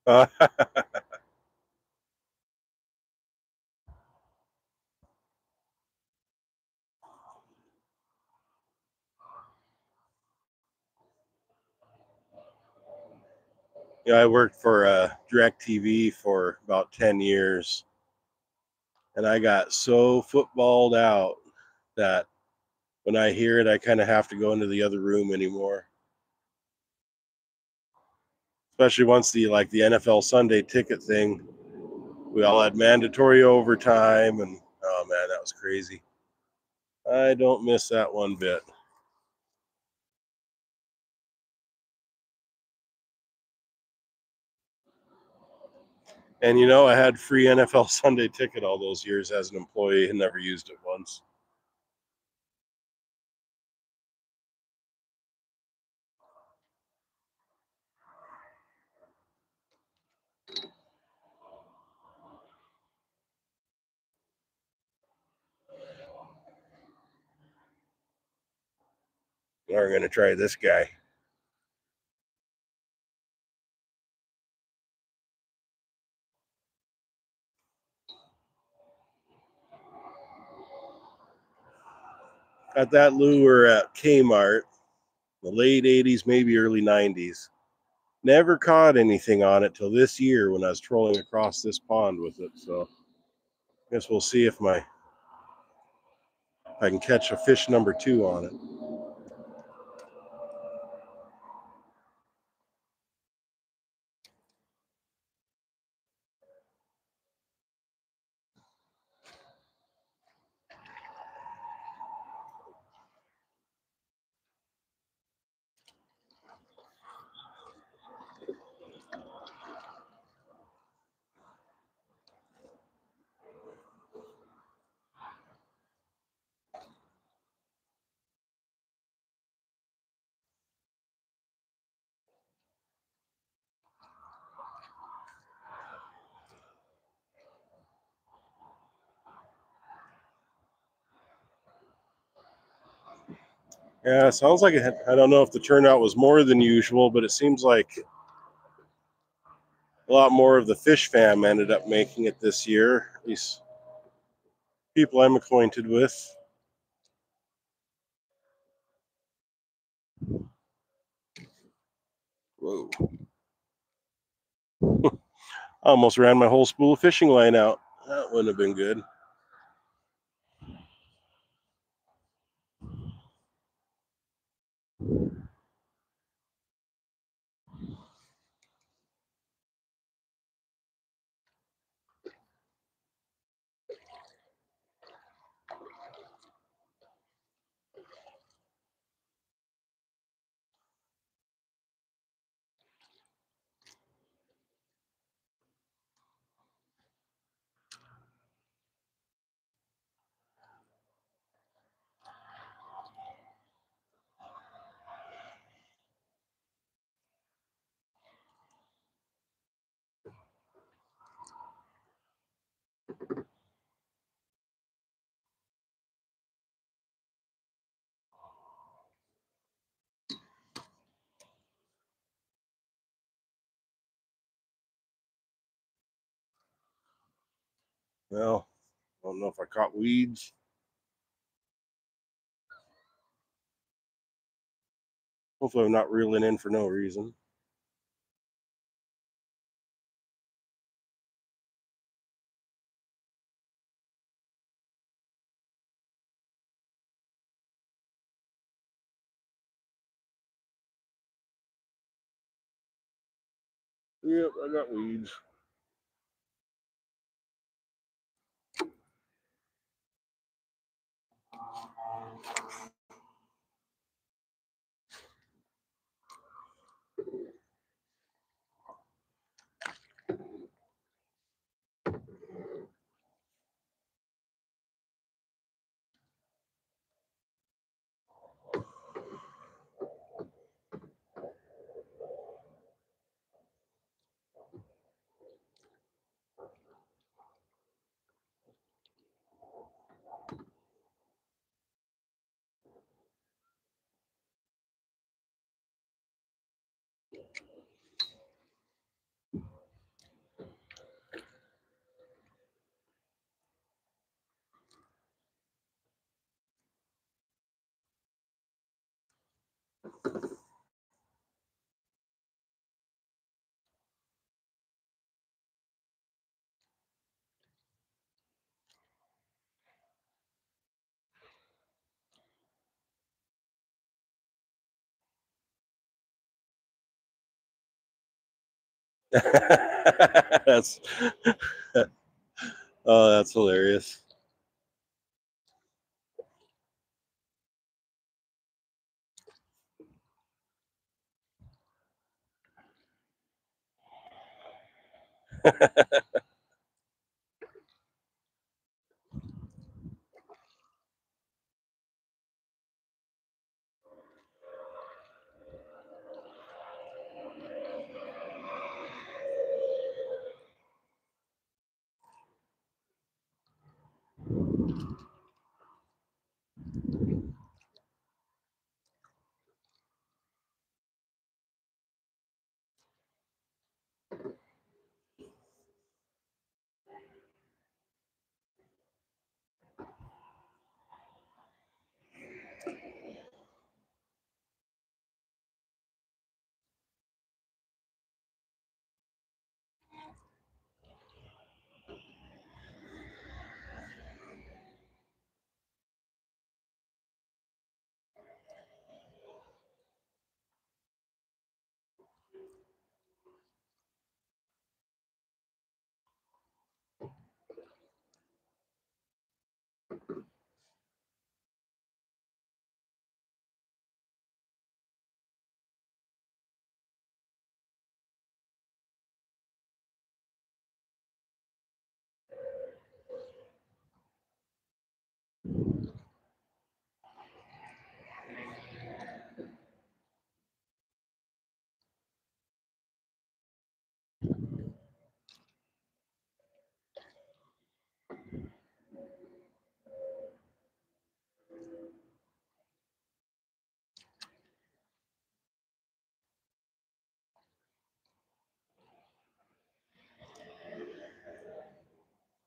Uh, yeah, I worked for DirecTV for about 10 years, and I got so footballed out that when I hear it, I kind of have to go into the other room anymore. Especially once the NFL Sunday ticket thing, we all had mandatory overtime, and oh man, that was crazy. I don't miss that one bit. And you know, I had free NFL Sunday ticket all those years as an employee and never used it once. We're going to try this guy. Got that lure at Kmart, the late 80s, maybe early 90s. Never caught anything on it till this year when I was trolling across this pond with it. So I guess we'll see if I can catch a fish number 2 on it. Yeah, it sounds like I don't know if the turnout was more than usual, but it seems like A lot more of the fish fam ended up making it this year, at least people I'm acquainted with. Whoa. I almost ran my whole spool of fishing line out. That wouldn't have been good. Well, I don't know if I caught weeds. Hopefully, I'm not reeling in for no reason. Yep, I got weeds. That's oh, that's hilarious.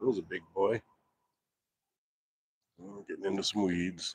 That was a big boy. We're getting into some weeds.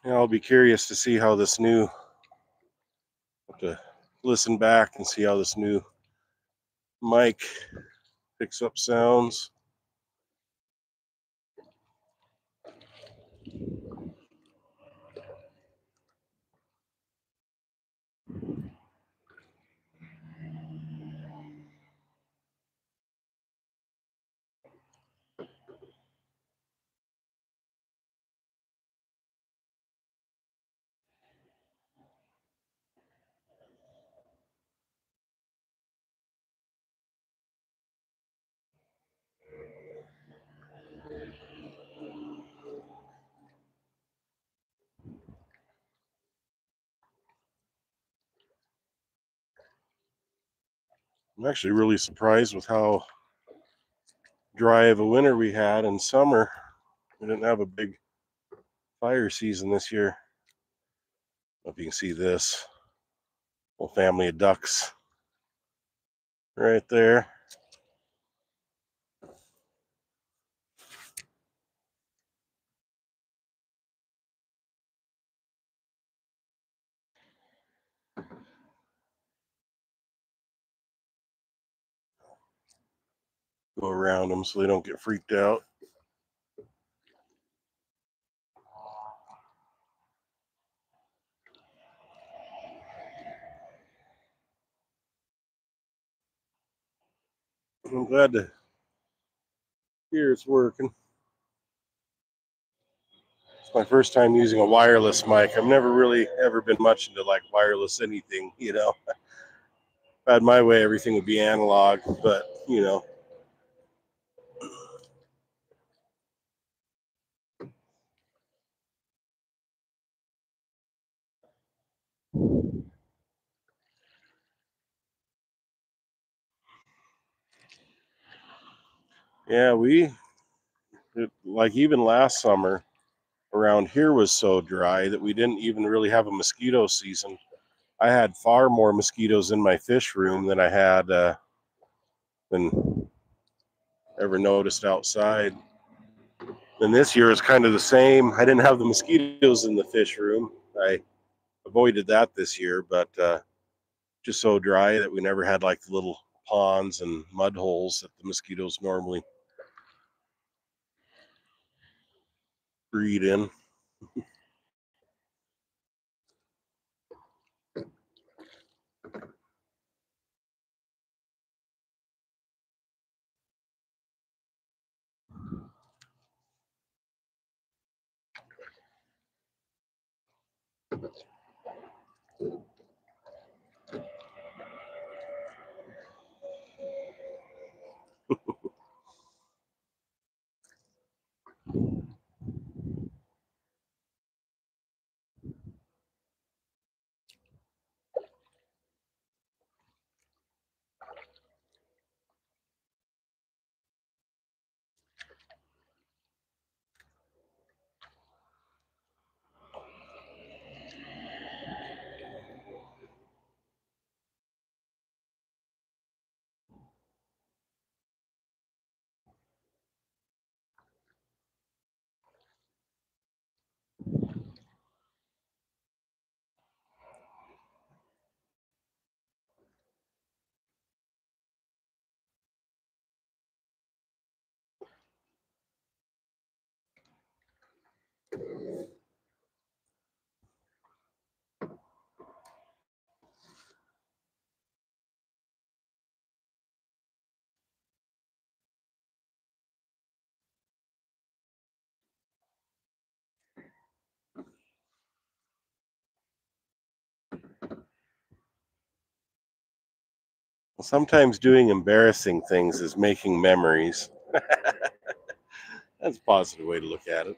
Yeah, I'll be curious to see how this new, have to listen back and see how this new mic picks up sounds. I'm actually really surprised with how dry of a winter we had in summer. We didn't have a big fire season this year. I don't know if you can see this whole family of ducks right there. Go around them so they don't get freaked out. I'm glad to hear it's working. It's my first time using a wireless mic. I've never really ever been much into like wireless anything, you know. If I had my way, everything would be analog, but you know. Yeah, like even last summer around here was so dry that we didn't even really have a mosquito season. I had far more mosquitoes in my fish room than I had than ever noticed outside. And this year is kind of the same. I didn't have the mosquitoes in the fish room. I avoided that this year, but just so dry that we never had like the little ponds and mud holes that the mosquitoes normally breed in. Sometimes doing embarrassing things is making memories. That's a positive way to look at it.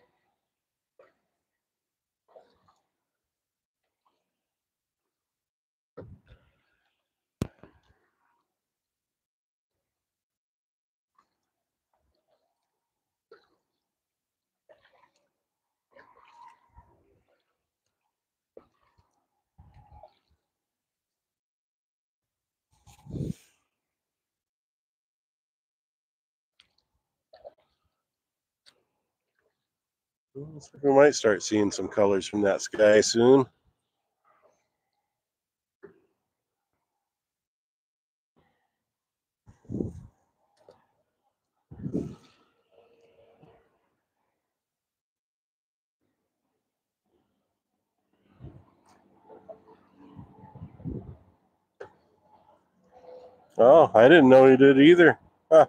Looks like we might start seeing some colors from that sky soon. Oh, I didn't know he did either. Huh.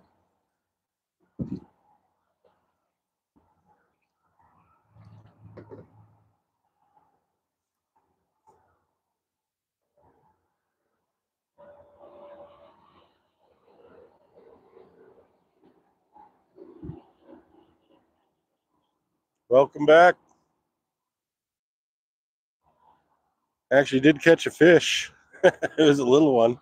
Welcome back. Actually did catch a fish. It was a little one.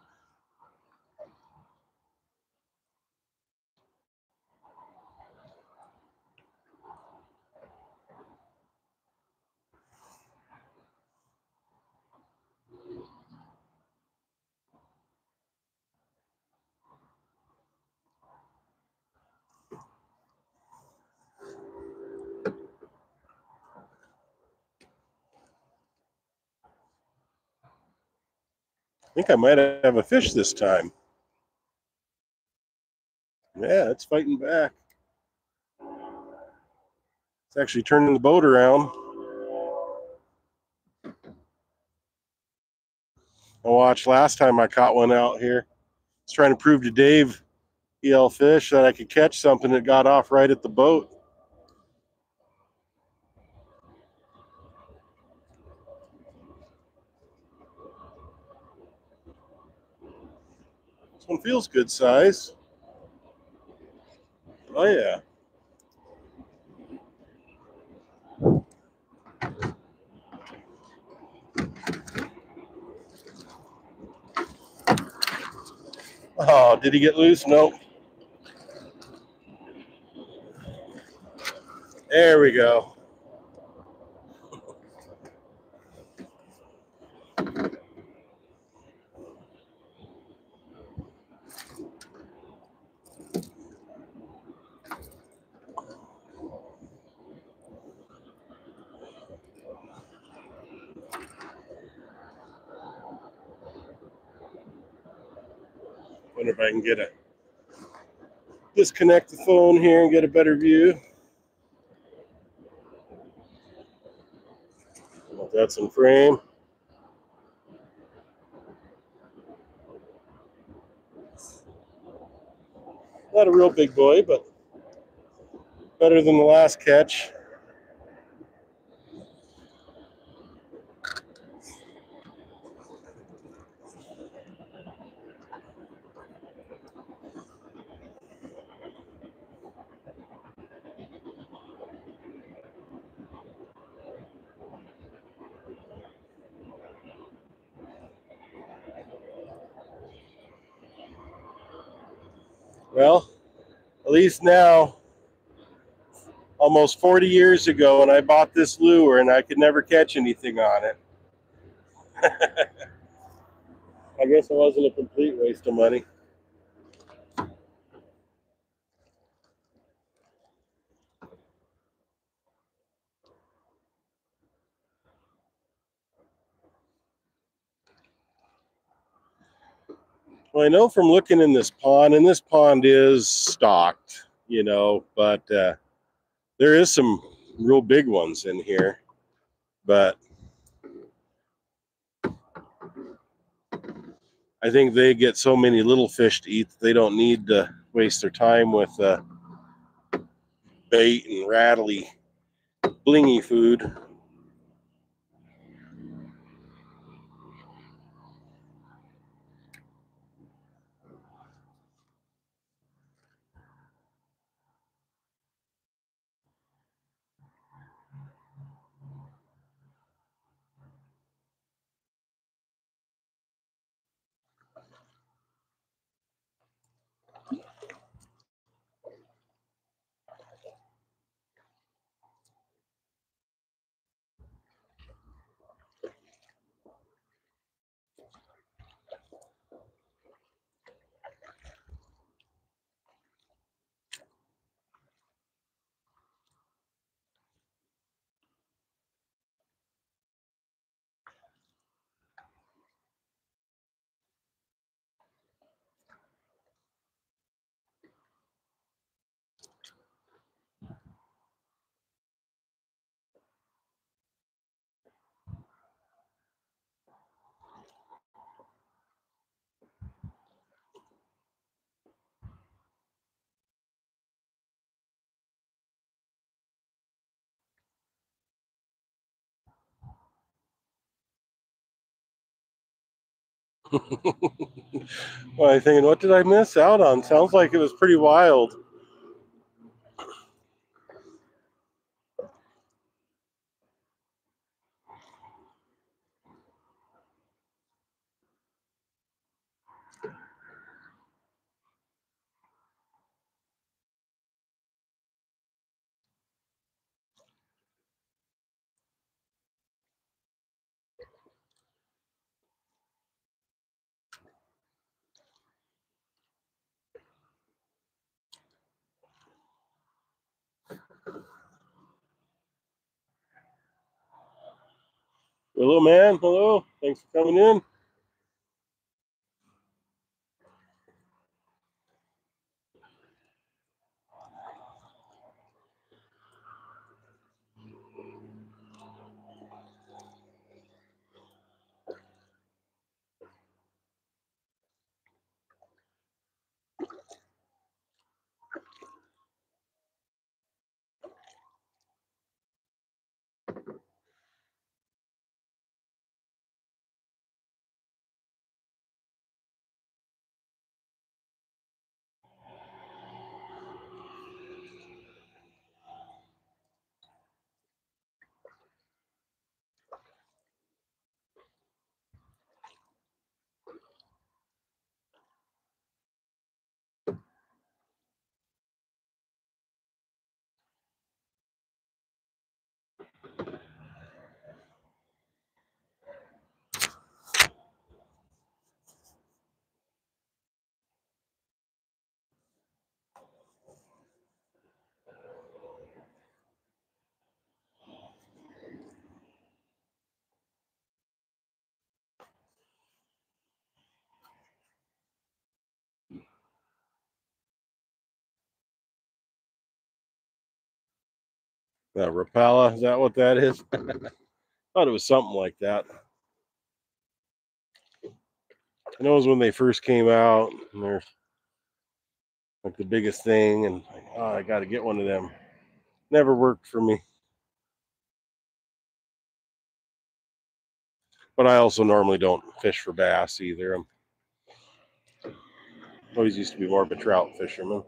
I think I might have a fish this time. Yeah, it's fighting back. It's actually turning the boat around. I watched last time I caught one out here. I was trying to prove to Dave EL Fish that I could catch something that got off right at the boat. This one feels good size. Oh yeah. Oh, did he get loose? Nope. There we go. Wonder if I can get a disconnect the phone here and get a better view. Well, that's in frame. Not a real big boy, but better than the last catch. Well, at least now, almost 40 years ago, when I bought this lure and I could never catch anything on it. I guess it wasn't a complete waste of money. Well, I know from looking in this pond, and this pond is stocked, but there is some real big ones in here. But I think they get so many little fish to eat that they don't need to waste their time with bait and rattly, blingy food. Well, I'm thinking, what did I miss out on? Sounds like it was pretty wild. Hello, man. Hello. Thanks for coming in. Rapala, is that what that is? Thought it was something like that. I know it was when they first came out, and they're like the biggest thing, and like, oh, I got to get one of them. Never worked for me. But I also normally don't fish for bass either. I'm always used to be more of a trout fisherman.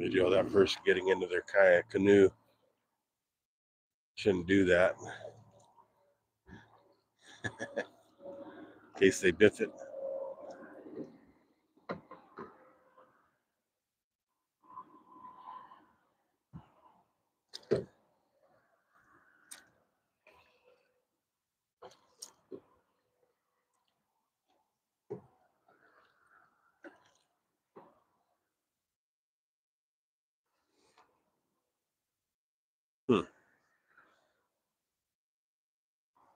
video of that person getting into their kayak canoe. Shouldn't do that. In case they biff it.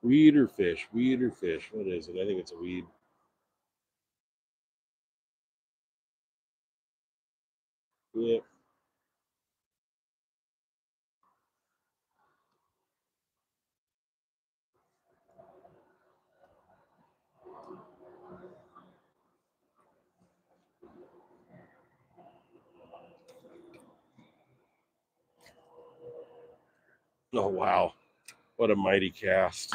Weed or fish? Weed or fish? What is it? I think it's a weed. Yep. Oh, wow. What a mighty cast.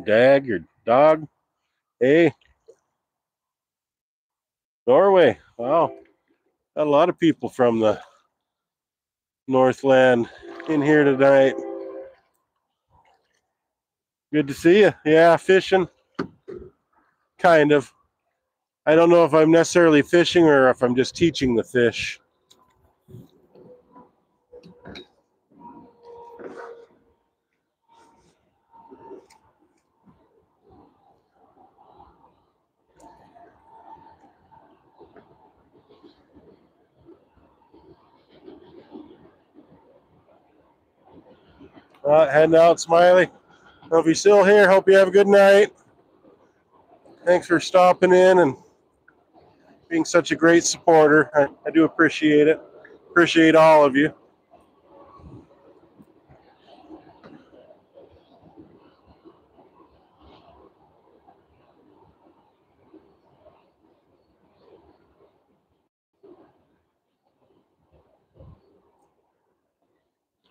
Dag or dog? Hey. Norway. Wow. Got a lot of people from the Northland in here tonight. Good to see you. Yeah, fishing. Kind of. I don't know if I'm necessarily fishing or if I'm just teaching the fish. Heading out, Smiley. Well, if you're still here, hope you have a good night. Thanks for stopping in and being such a great supporter. I do appreciate it. Appreciate all of you.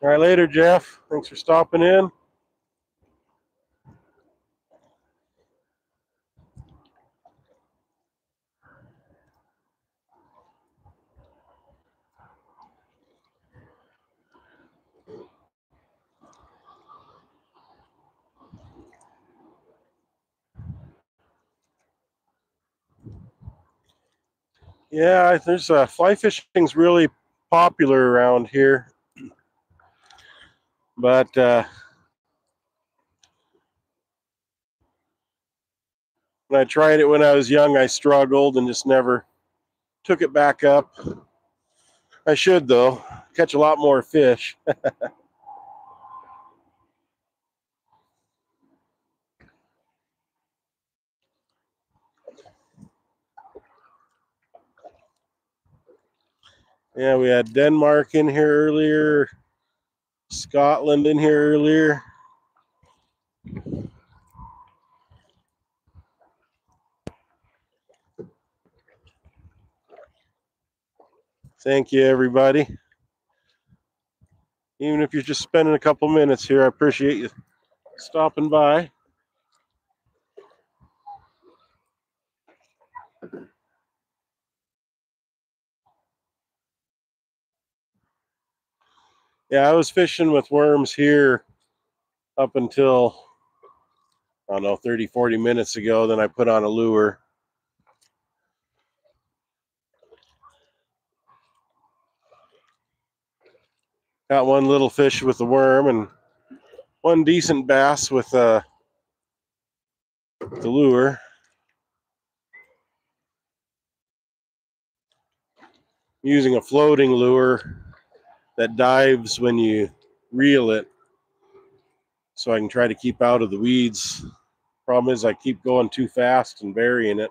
All right, later, Jeff. Thanks for stopping in. Yeah, there's fly fishing's really popular around here, but when I tried it when I was young, I struggled and just never took it back up. I should though, catch a lot more fish. Yeah, we had Denmark in here earlier, Scotland in here earlier. Thank you, everybody. Even if you're just spending a couple minutes here, I appreciate you stopping by. Yeah, I was fishing with worms here up until, I don't know, 30, 40 minutes ago. Then I put on a lure. Got one little fish with a worm and one decent bass with the lure. Using a floating lure that dives when you reel it, so I can try to keep out of the weeds. Problem is I keep going too fast and burying it.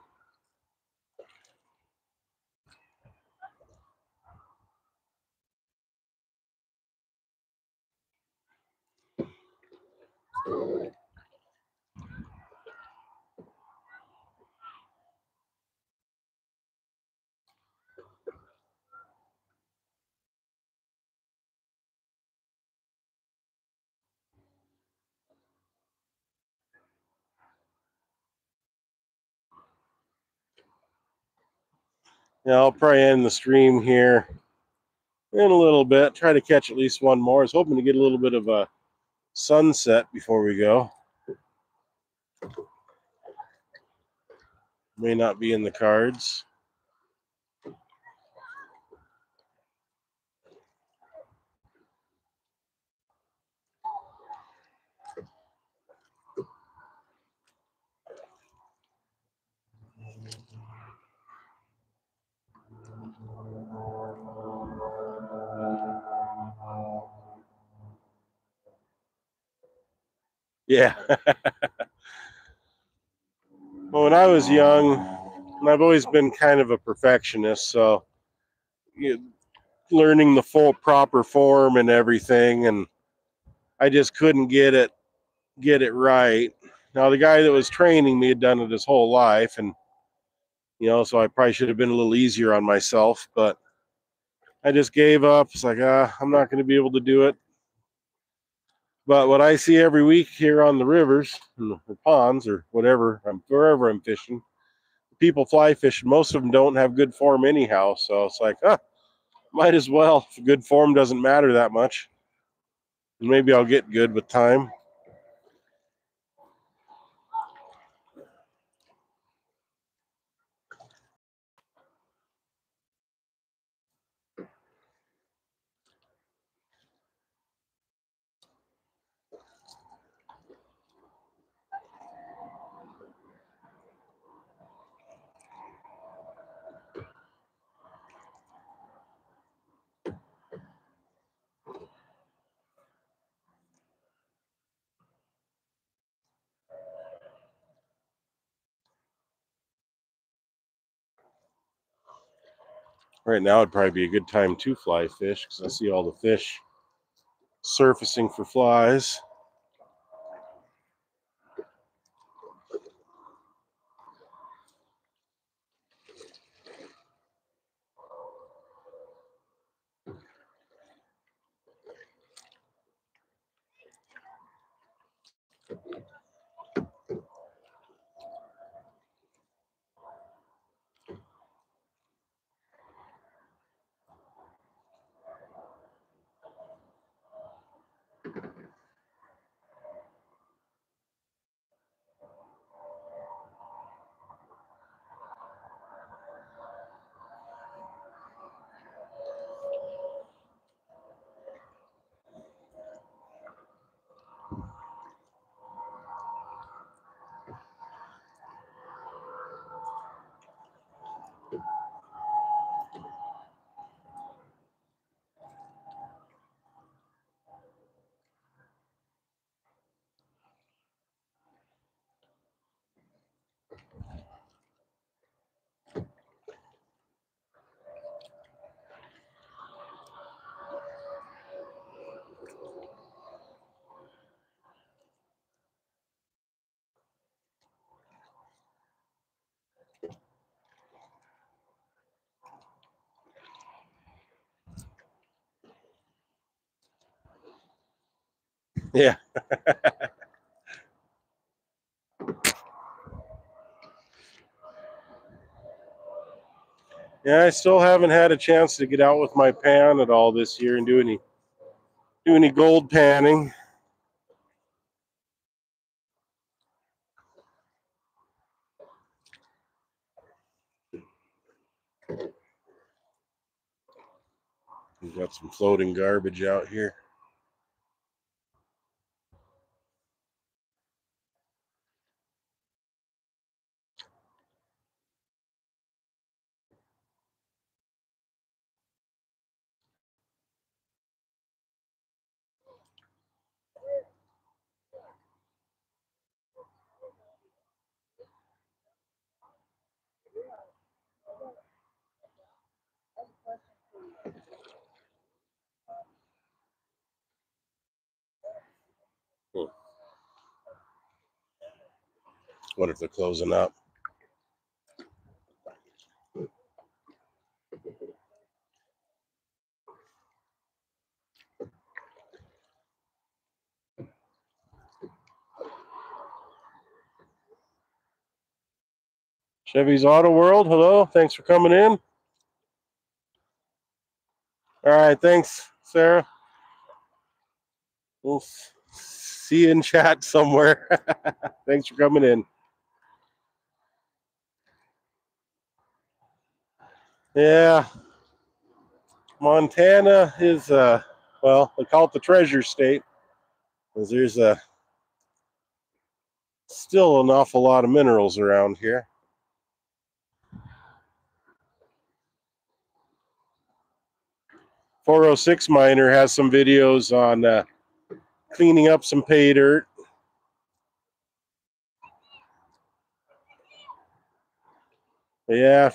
Yeah, I'll probably end the stream here in a little bit. Try to catch at least one more. I was hoping to get a little bit of a sunset before we go. May not be in the cards. Yeah. Well, when I was young, and I've always been kind of a perfectionist, so learning the full proper form and everything, and I just couldn't get it right. Now the guy that was training me had done it his whole life, and so I probably should have been a little easier on myself, but I just gave up. It's like, I'm not going to be able to do it. But what I see every week here on the rivers and the ponds or whatever, wherever I'm fishing, people fly fishing. Most of them don't have good form anyhow. So it's like, might as well. If good form doesn't matter that much, and maybe I'll get good with time. Right now would probably be a good time to fly fish because I see all the fish surfacing for flies. Yeah. Yeah, I still haven't had a chance to get out with my pan at all this year and do any gold panning. We've got some floating garbage out here. What if they're closing up? Chevy's Auto World, hello. Thanks for coming in. All right, thanks, Sarah. We'll see you in chat somewhere. Thanks for coming in. Yeah, Montana is well, they call it the treasure state, because there's still an awful lot of minerals around here. .406 miner has some videos on cleaning up some pay dirt. But yeah,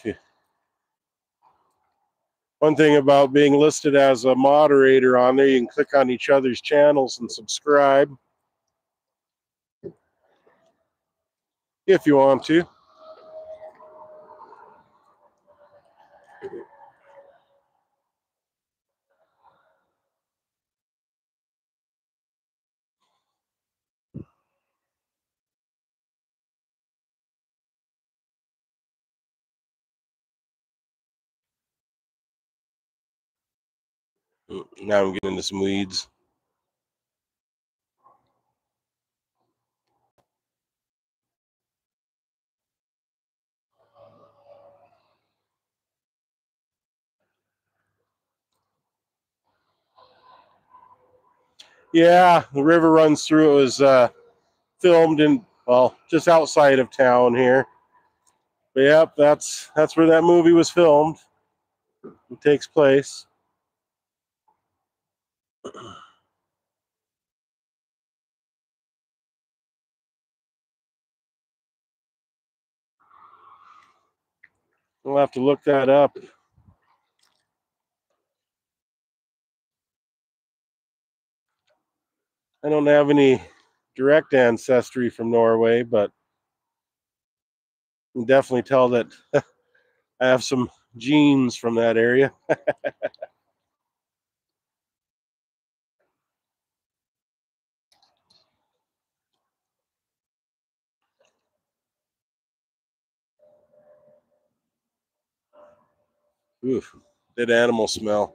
one thing about being listed as a moderator on there, you can click on each other's channels and subscribe if you want to. Now I'm getting into some weeds. Yeah, the river runs through. It was filmed in, well, just outside of town here. But yep, that's where that movie was filmed. It takes place. We'll have to look that up. I don't have any direct ancestry from Norway, but I can definitely tell that I have some genes from that area. Oof, dead animal smell.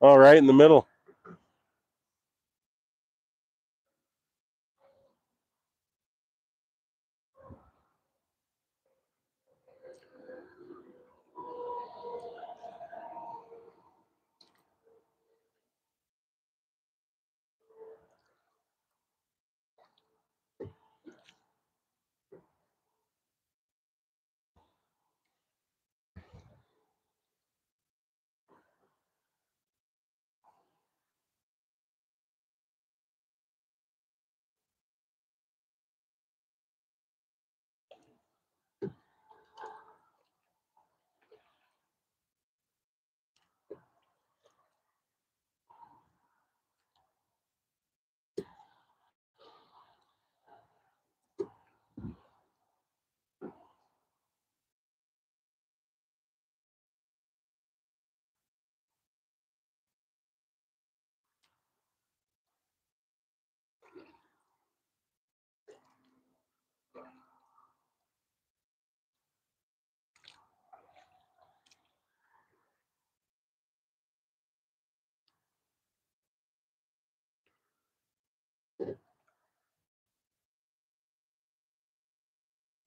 All right, in the middle.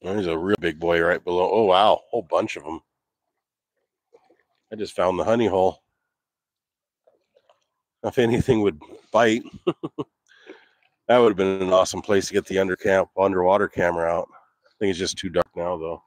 There's a real big boy right below. Oh, wow. Whole bunch of them. I just found the honey hole. If anything would bite, that would have been an awesome place to get the underwater camera out. I think it's just too dark now, though.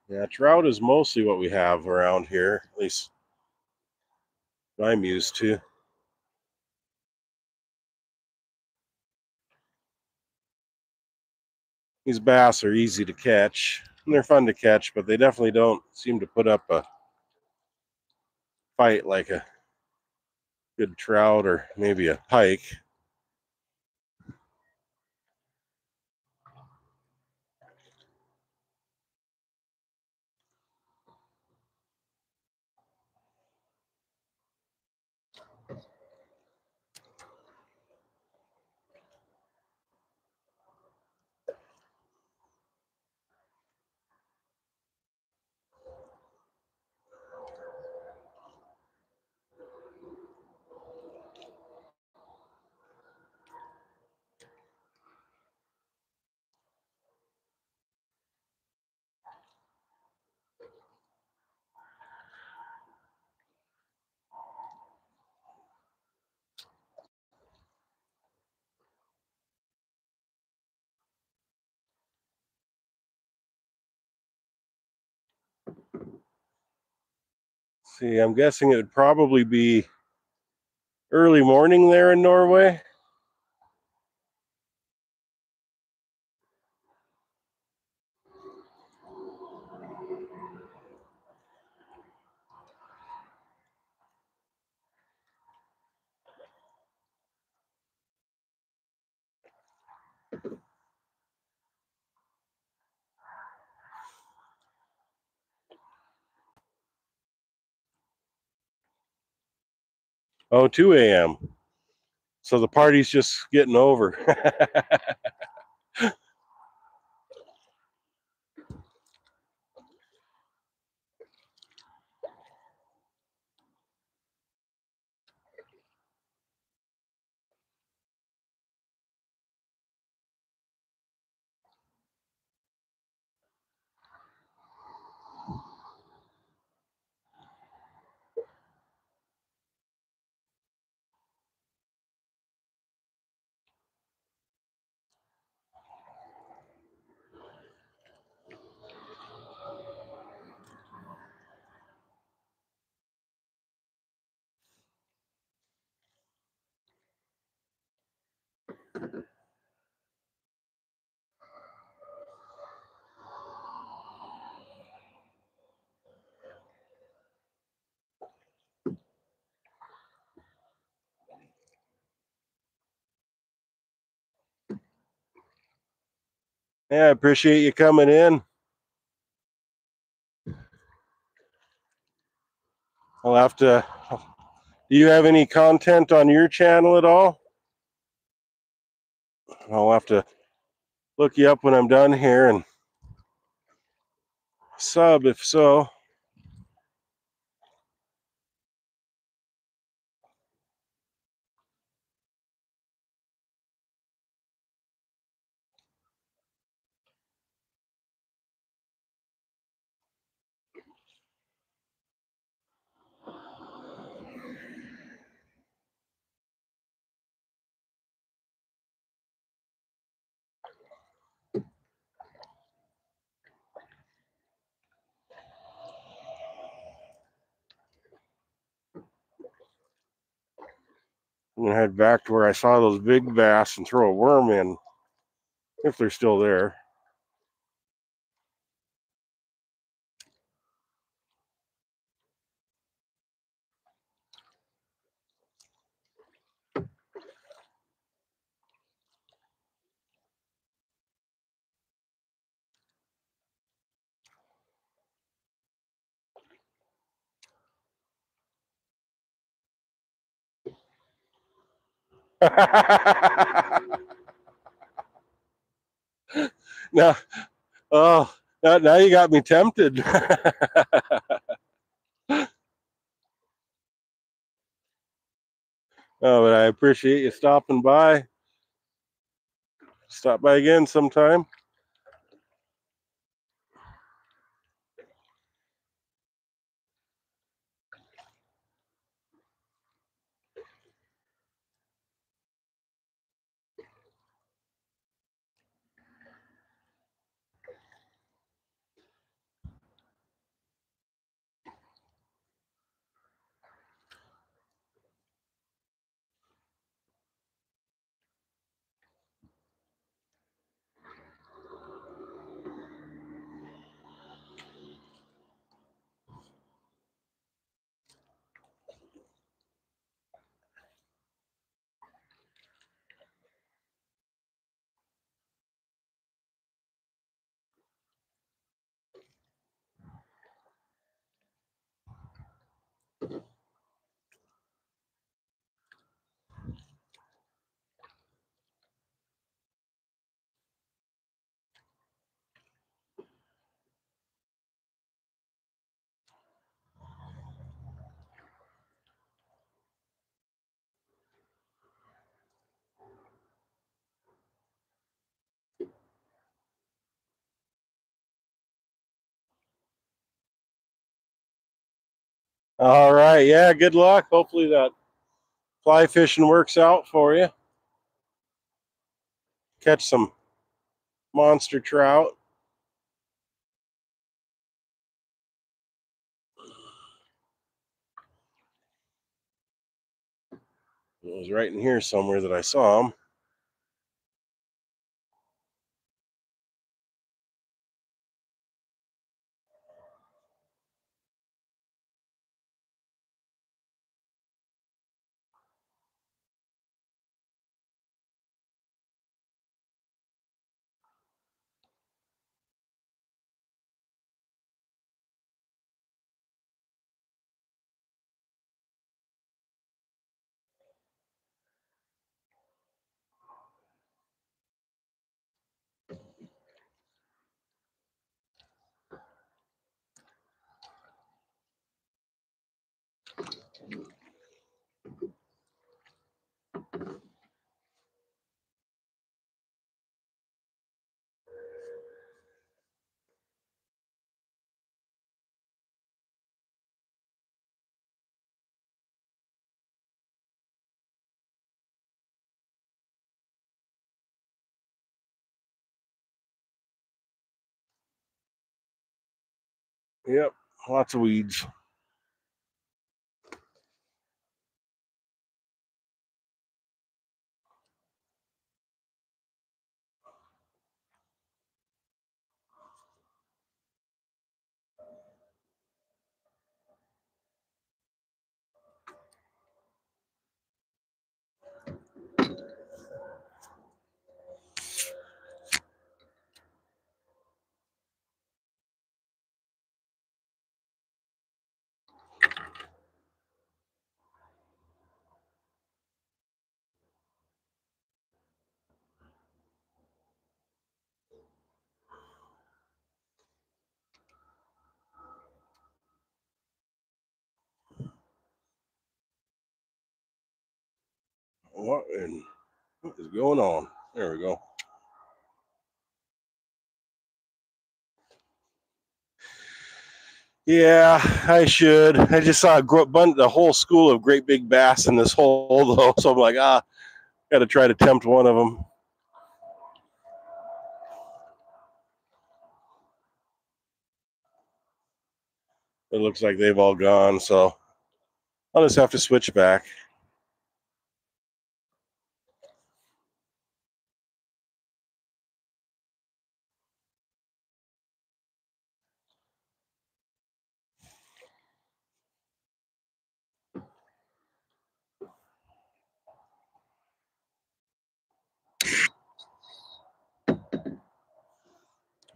Yeah, trout is mostly what we have around here, at least I'm used to. These bass are easy to catch, and they're fun to catch, but they definitely don't seem to put up a fight like a good trout or maybe a pike. See, I'm guessing it would probably be early morning there in Norway. Oh, 2 a.m. So the party's just getting over. Yeah, I appreciate you coming in. I'll have to. Do you have any content on your channel at all? I'll have to look you up when I'm done here and sub if so. I'm gonna head back to where I saw those big bass and throw a worm in if they're still there. now, oh, now you got me tempted. Oh, but I appreciate you stopping by. Stop by again sometime. All right. Yeah, good luck. Hopefully that fly fishing works out for you. Catch some monster trout. It was right in here somewhere that I saw them. Yep, lots of weeds. What is going on? There we go. Yeah, I should. I just saw a whole school of great big bass in this hole, though. So I'm like, got to try to tempt one of them. It looks like they've all gone, so I'll just have to switch back.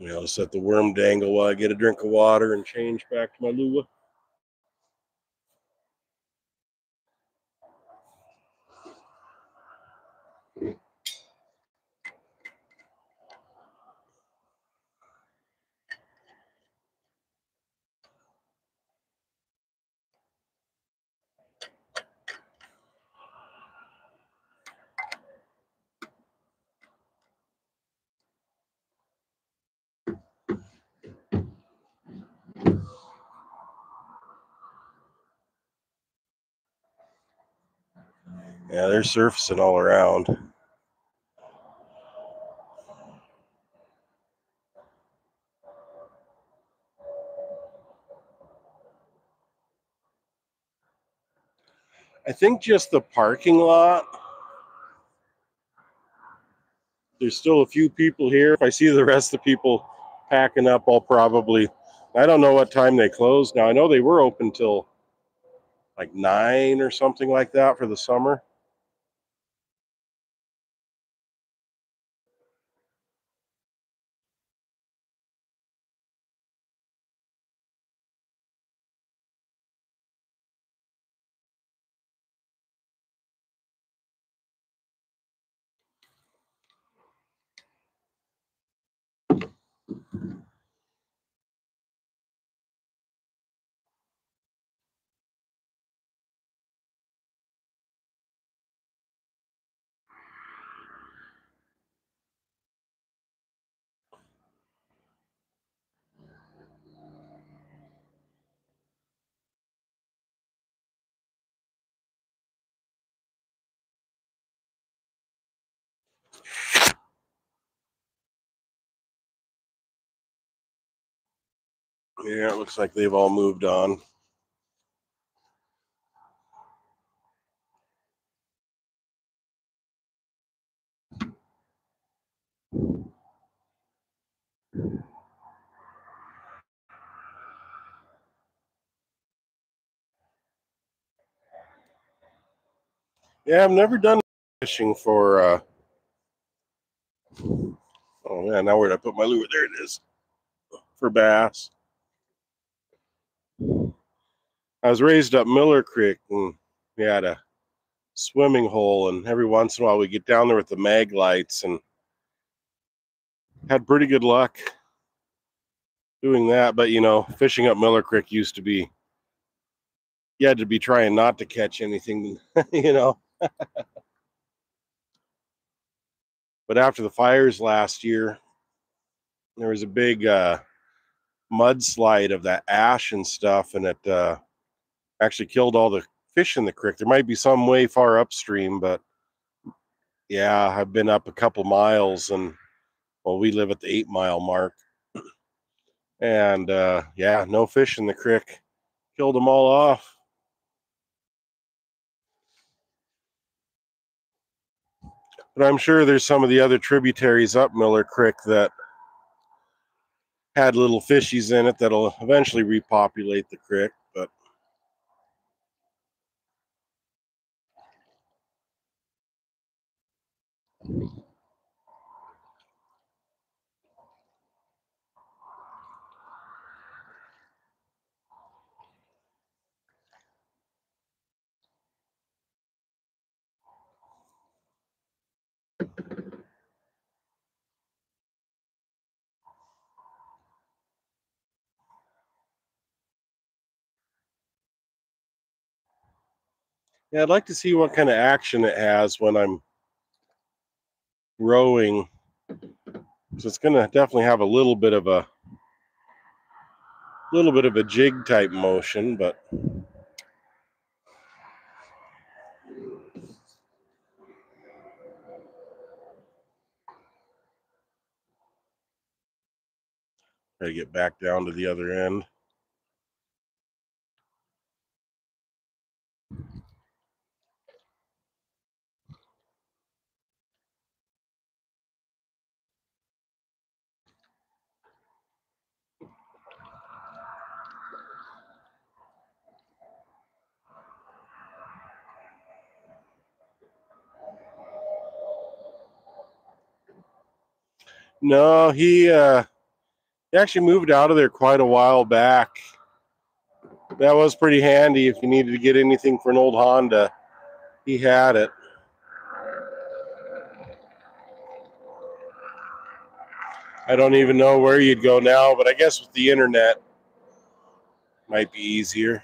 I'll set the worm dangle while I get a drink of water and change back to my lure. Yeah, they're surfacing all around. I think just the parking lot. There's still a few people here. If I see the rest of the people packing up, I don't know what time they close. Now, I know they were open till like 9 or something like that for the summer. Yeah, it looks like they've all moved on. Yeah, I've never done fishing for oh yeah, now where'd I put my lure? There it is. For bass. I was raised up Miller Creek, and we had a swimming hole, and every once in a while we get down there with the mag lights and had pretty good luck doing that. But fishing up Miller Creek used to be, you had to be trying not to catch anything, But after the fires last year, there was a big mudslide of that ash and stuff, and it actually killed all the fish in the creek. There might be some way far upstream, but yeah, I've been up a couple miles, and well, we live at the 8 mile mark, and yeah, no fish in the creek. Killed them all off. But I'm sure there's some of the other tributaries up Miller Creek that had little fishies in it that'll eventually repopulate the creek. But yeah, I'd like to see what kind of action it has when I'm rowing. So it's going to definitely have a little bit of a jig type motion, but gotta get back down to the other end. No, he actually moved out of there quite a while back. That was pretty handy if you needed to get anything for an old Honda. He had it. I don't even know where you'd go now, but I guess with the internet, might be easier.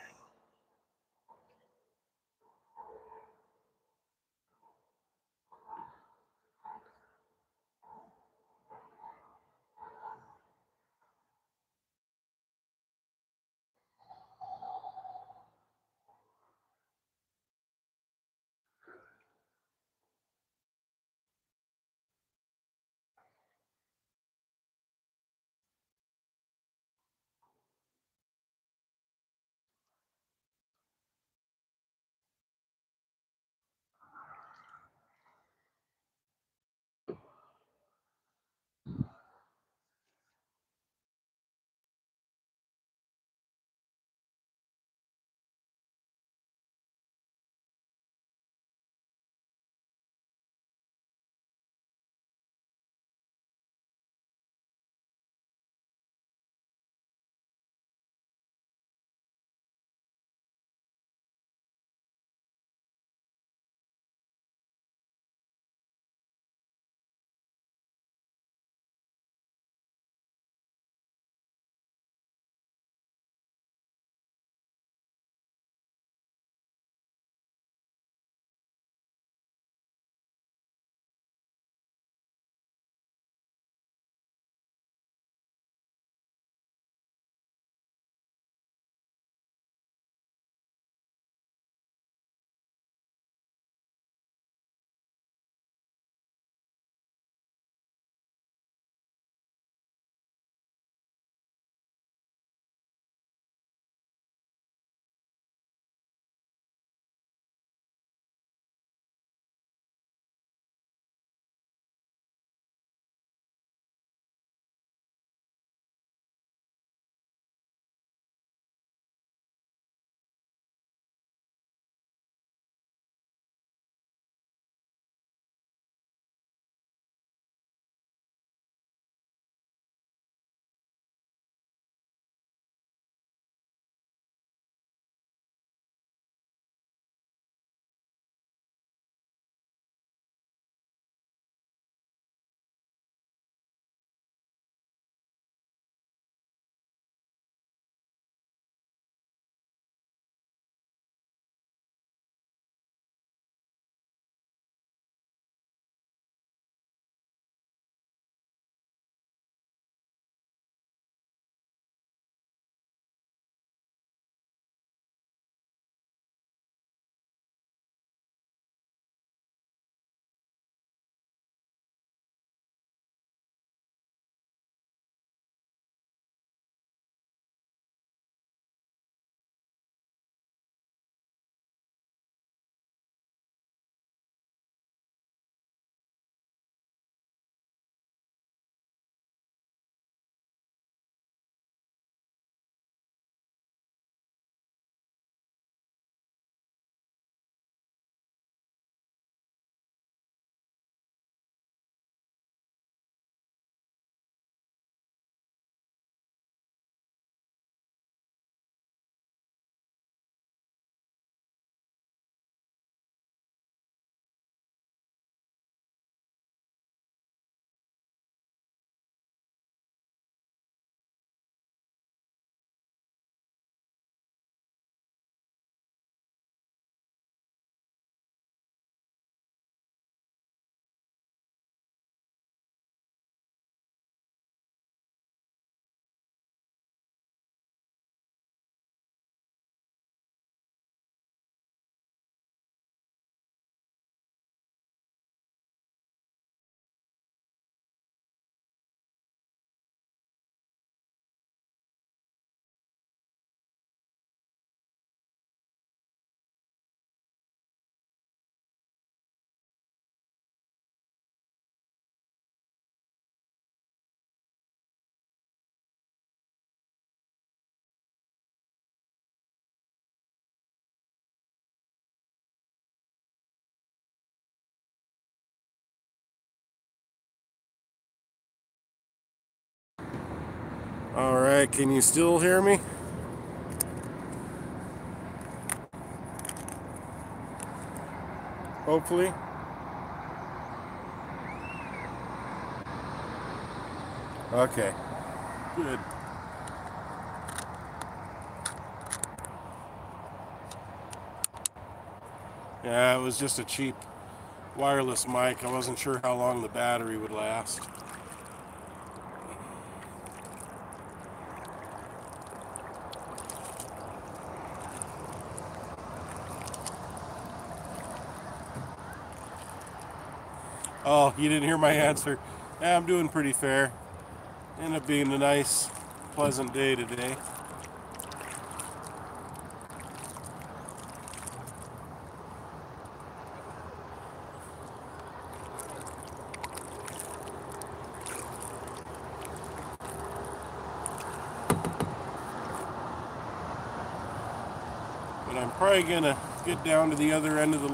All right, can you still hear me? Hopefully. Okay, good. Yeah, it was just a cheap wireless mic. I wasn't sure how long the battery would last. Oh, you didn't hear my answer. Yeah, I'm doing pretty fair. Ended up being a nice, pleasant day today. But I'm probably gonna get down to the other end of the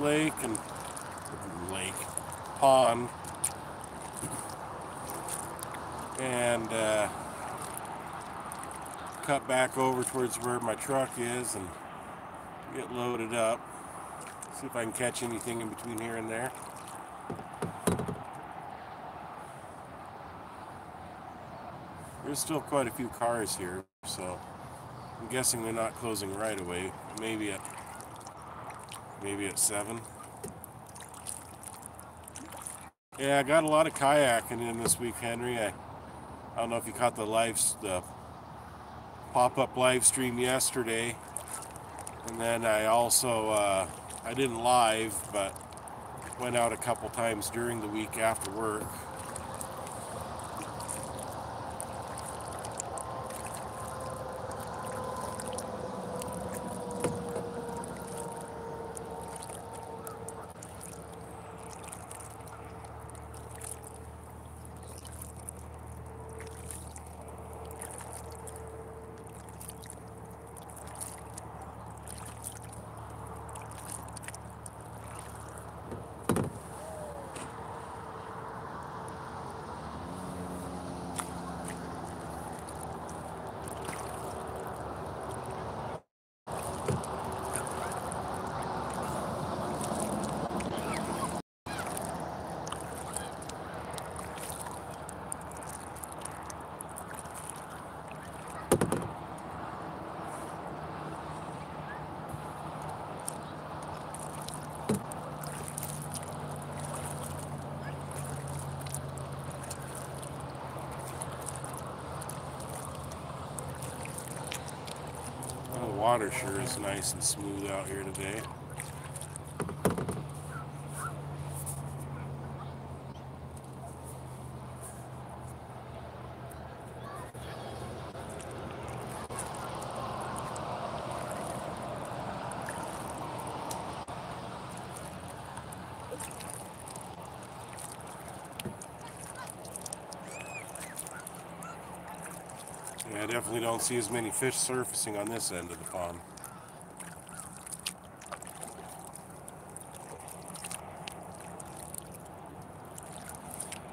pond, and cut back over towards where my truck is and get loaded up. See if I can catch anything in between here and there. There's still quite a few cars here, so I'm guessing they're not closing right away. Maybe at 7. Yeah, I got a lot of kayaking in this week, Henry. I don't know if you caught the pop-up live stream yesterday, and then I also I didn't live, but went out a couple times during the week after work. Oh, the water sure is nice and smooth out here today. Yeah, I definitely don't see as many fish surfacing on this end of the pond.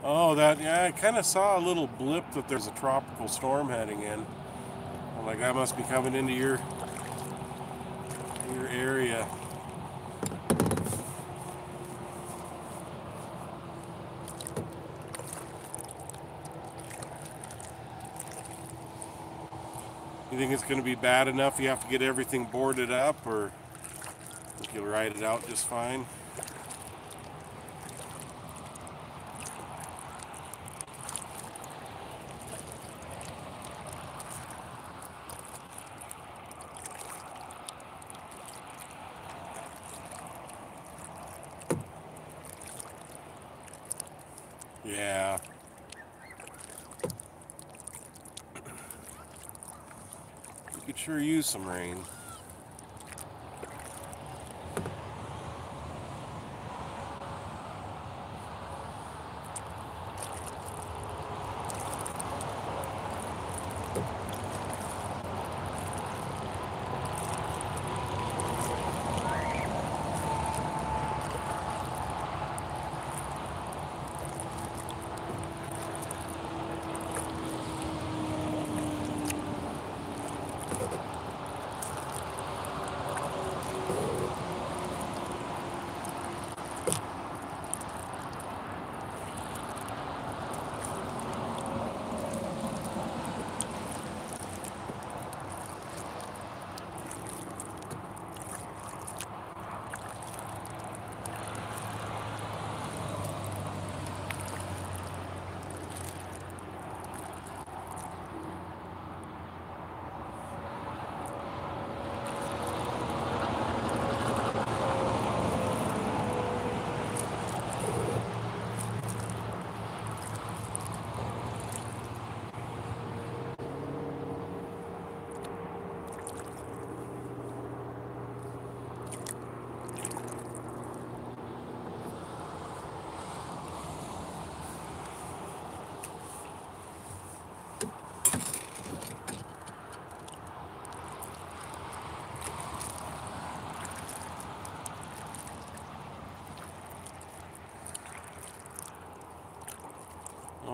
Oh, yeah, I kind of saw a little blip that there's a tropical storm heading in. I'm like, that must be coming into your area. You think it's going to be bad enough you have to get everything boarded up, or think you'll ride it out just fine? Yeah. You could sure use some rain.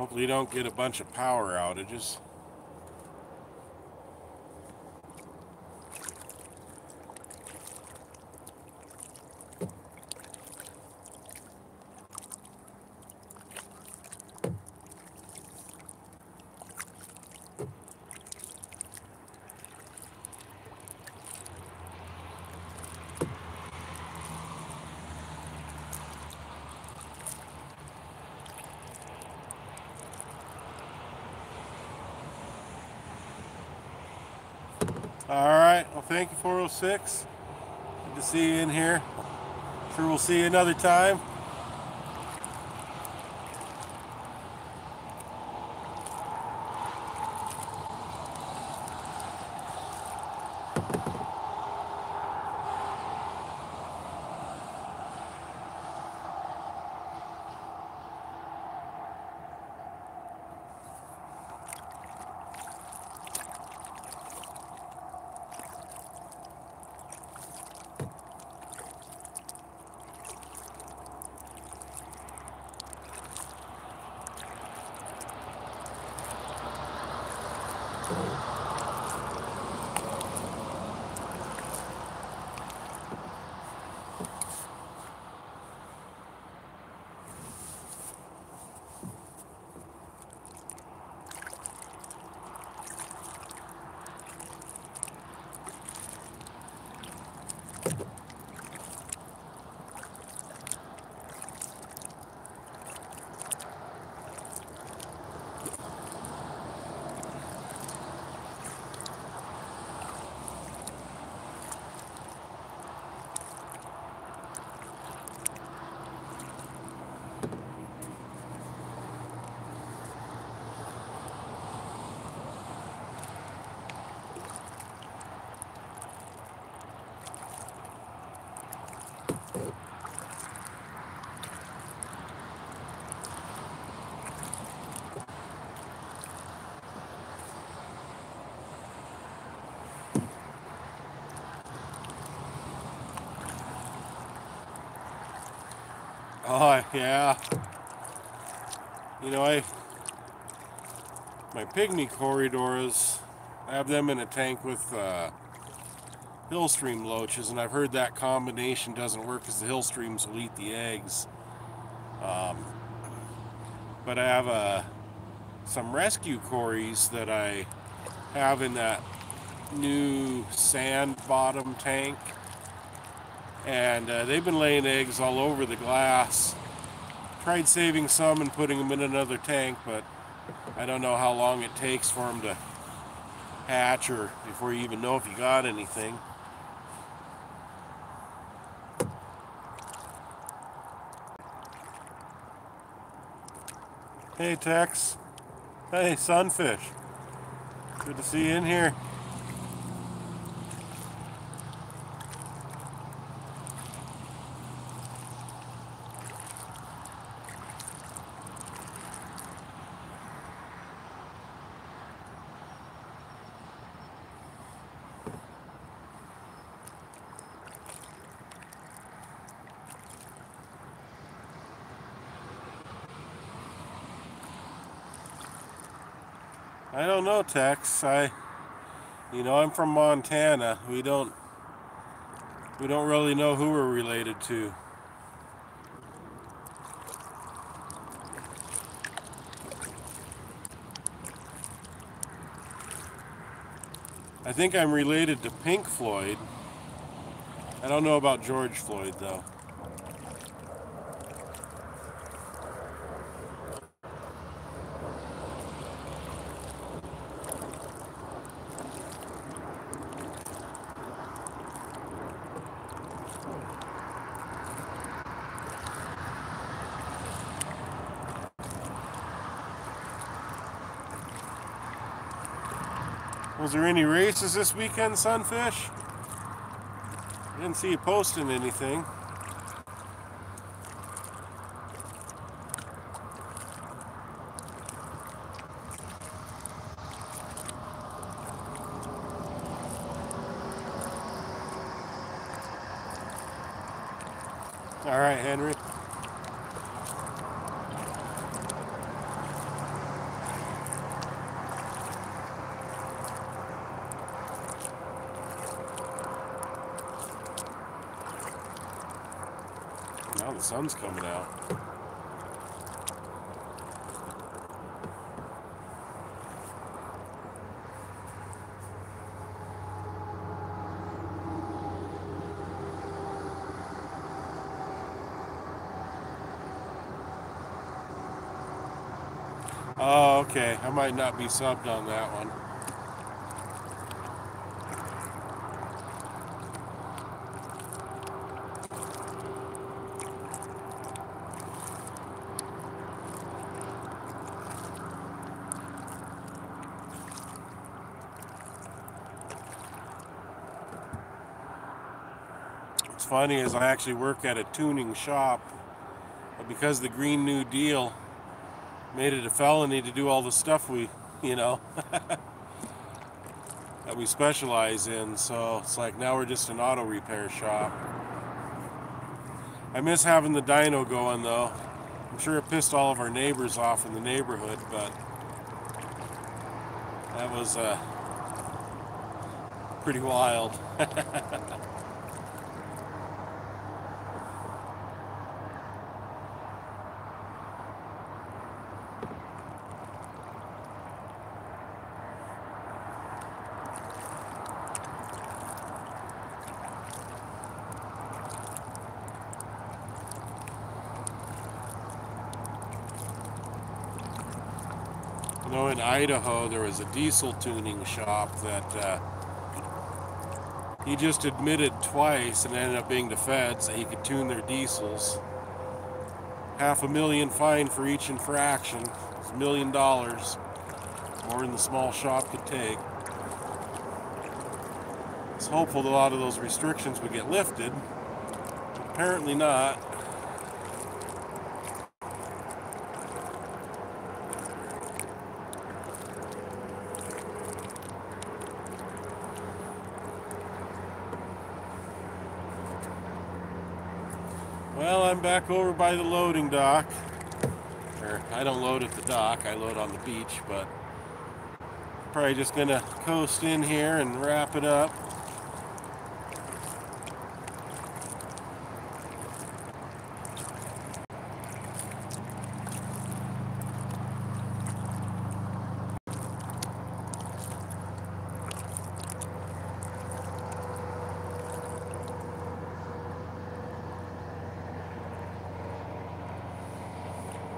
Hopefully you don't get a bunch of power outages. All right, well, thank you, 406. Good to see you in here. Sure we'll see you another time. Oh, yeah. You know, my pygmy corridors, I have them in a tank with hillstream loaches, and I've heard that combination doesn't work because the hillstreams will eat the eggs. But I have some rescue cories that I have in that new sand bottom tank, and they've been laying eggs all over the glass. Tried saving some and putting them in another tank, but I don't know how long it takes for them to hatch or before you even know if you got anything. Hey Tex. Hey Sunfish. Good to see you in here. I don't know, Tex. I'm from Montana. We don't really know who we're related to. I think I'm related to Pink Floyd. I don't know about George Floyd, though. Was there any races this weekend, Sunfish? I didn't see you posting anything. All right, Henry. Now the sun's coming out. Oh, okay. I might not be subbed on that one. What's funny is I actually work at a tuning shop, but because the Green New Deal made it a felony to do all the stuff we, that we specialize in, so it's like now we're just an auto repair shop. I miss having the dyno going though. I'm sure it pissed all of our neighbors off in the neighborhood, but that was pretty wild. In Idaho, there was a diesel tuning shop that he just admitted twice and ended up being the feds that he could tune their diesels. $500,000 fine for each infraction. It's $1 million, more than the small shop could take. It's hopeful that a lot of those restrictions would get lifted. Apparently not. Well, I'm back over by the loading dock. Or, I don't load at the dock, I load on the beach, but probably just gonna coast in here and wrap it up.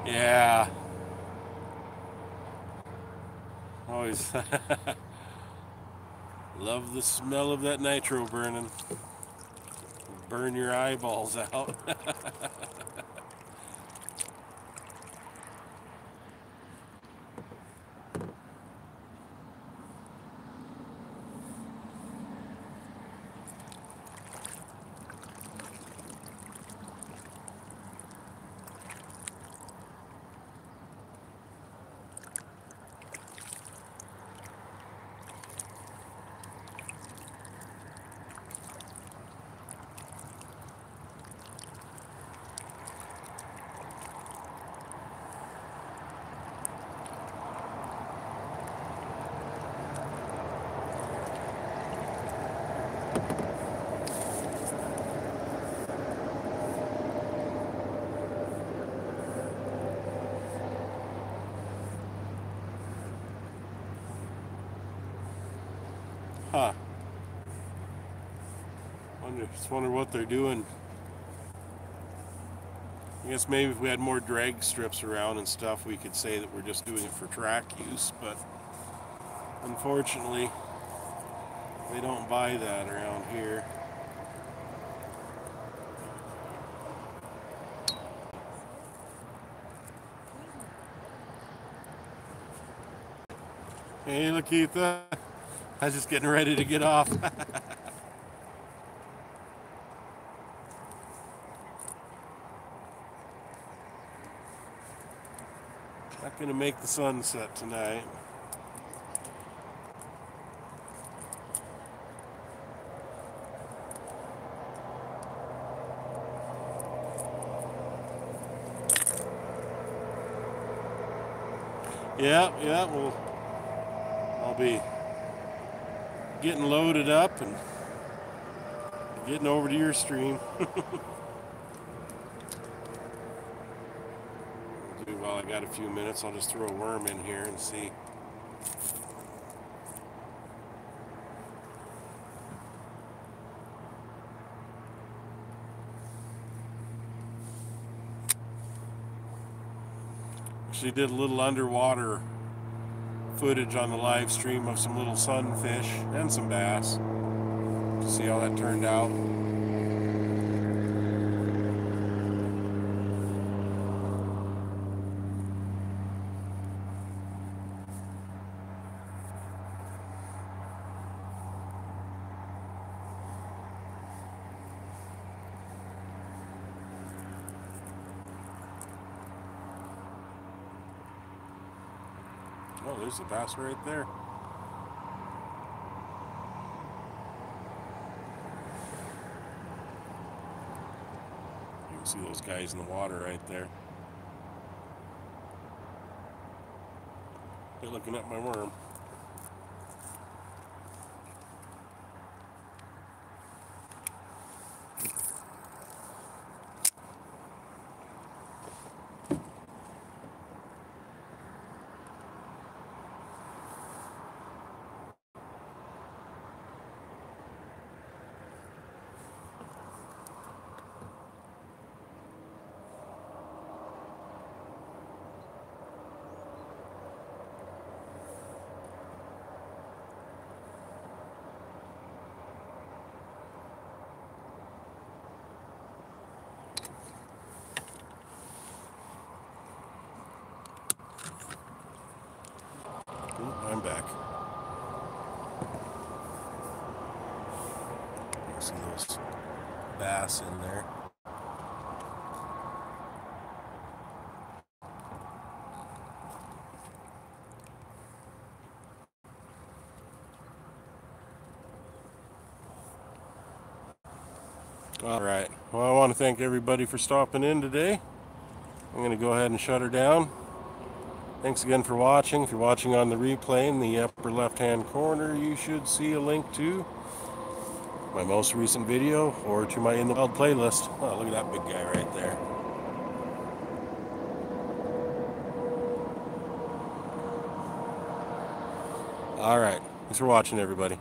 Yeah. Always love the smell of that nitro burning. Burn your eyeballs out. Huh. Just wonder what they're doing. I guess maybe if we had more drag strips around and stuff, we could say that we're just doing it for track use, but unfortunately, they don't buy that around here. Hey, Lakeitha. I was just getting ready to get off. Not gonna make the sunset tonight. Yeah, well, I'll be getting loaded up and getting over to your stream. got a few minutes, I'll just throw a worm in here and see. Actually did a little underwater footage on the live stream of some little sunfish and some bass to see how that turned out. Oh, there's the bass right there. You can see those guys in the water right there. They're looking at my worm. Ooh, I'm back. You can see those bass in there. All right. Well, I want to thank everybody for stopping in today. I'm going to go ahead and shut her down. Thanks again for watching. If you're watching on the replay in the upper left-hand corner, you should see a link to my most recent video or to my In the Wild playlist. Oh, look at that big guy right there. All right. Thanks for watching, everybody.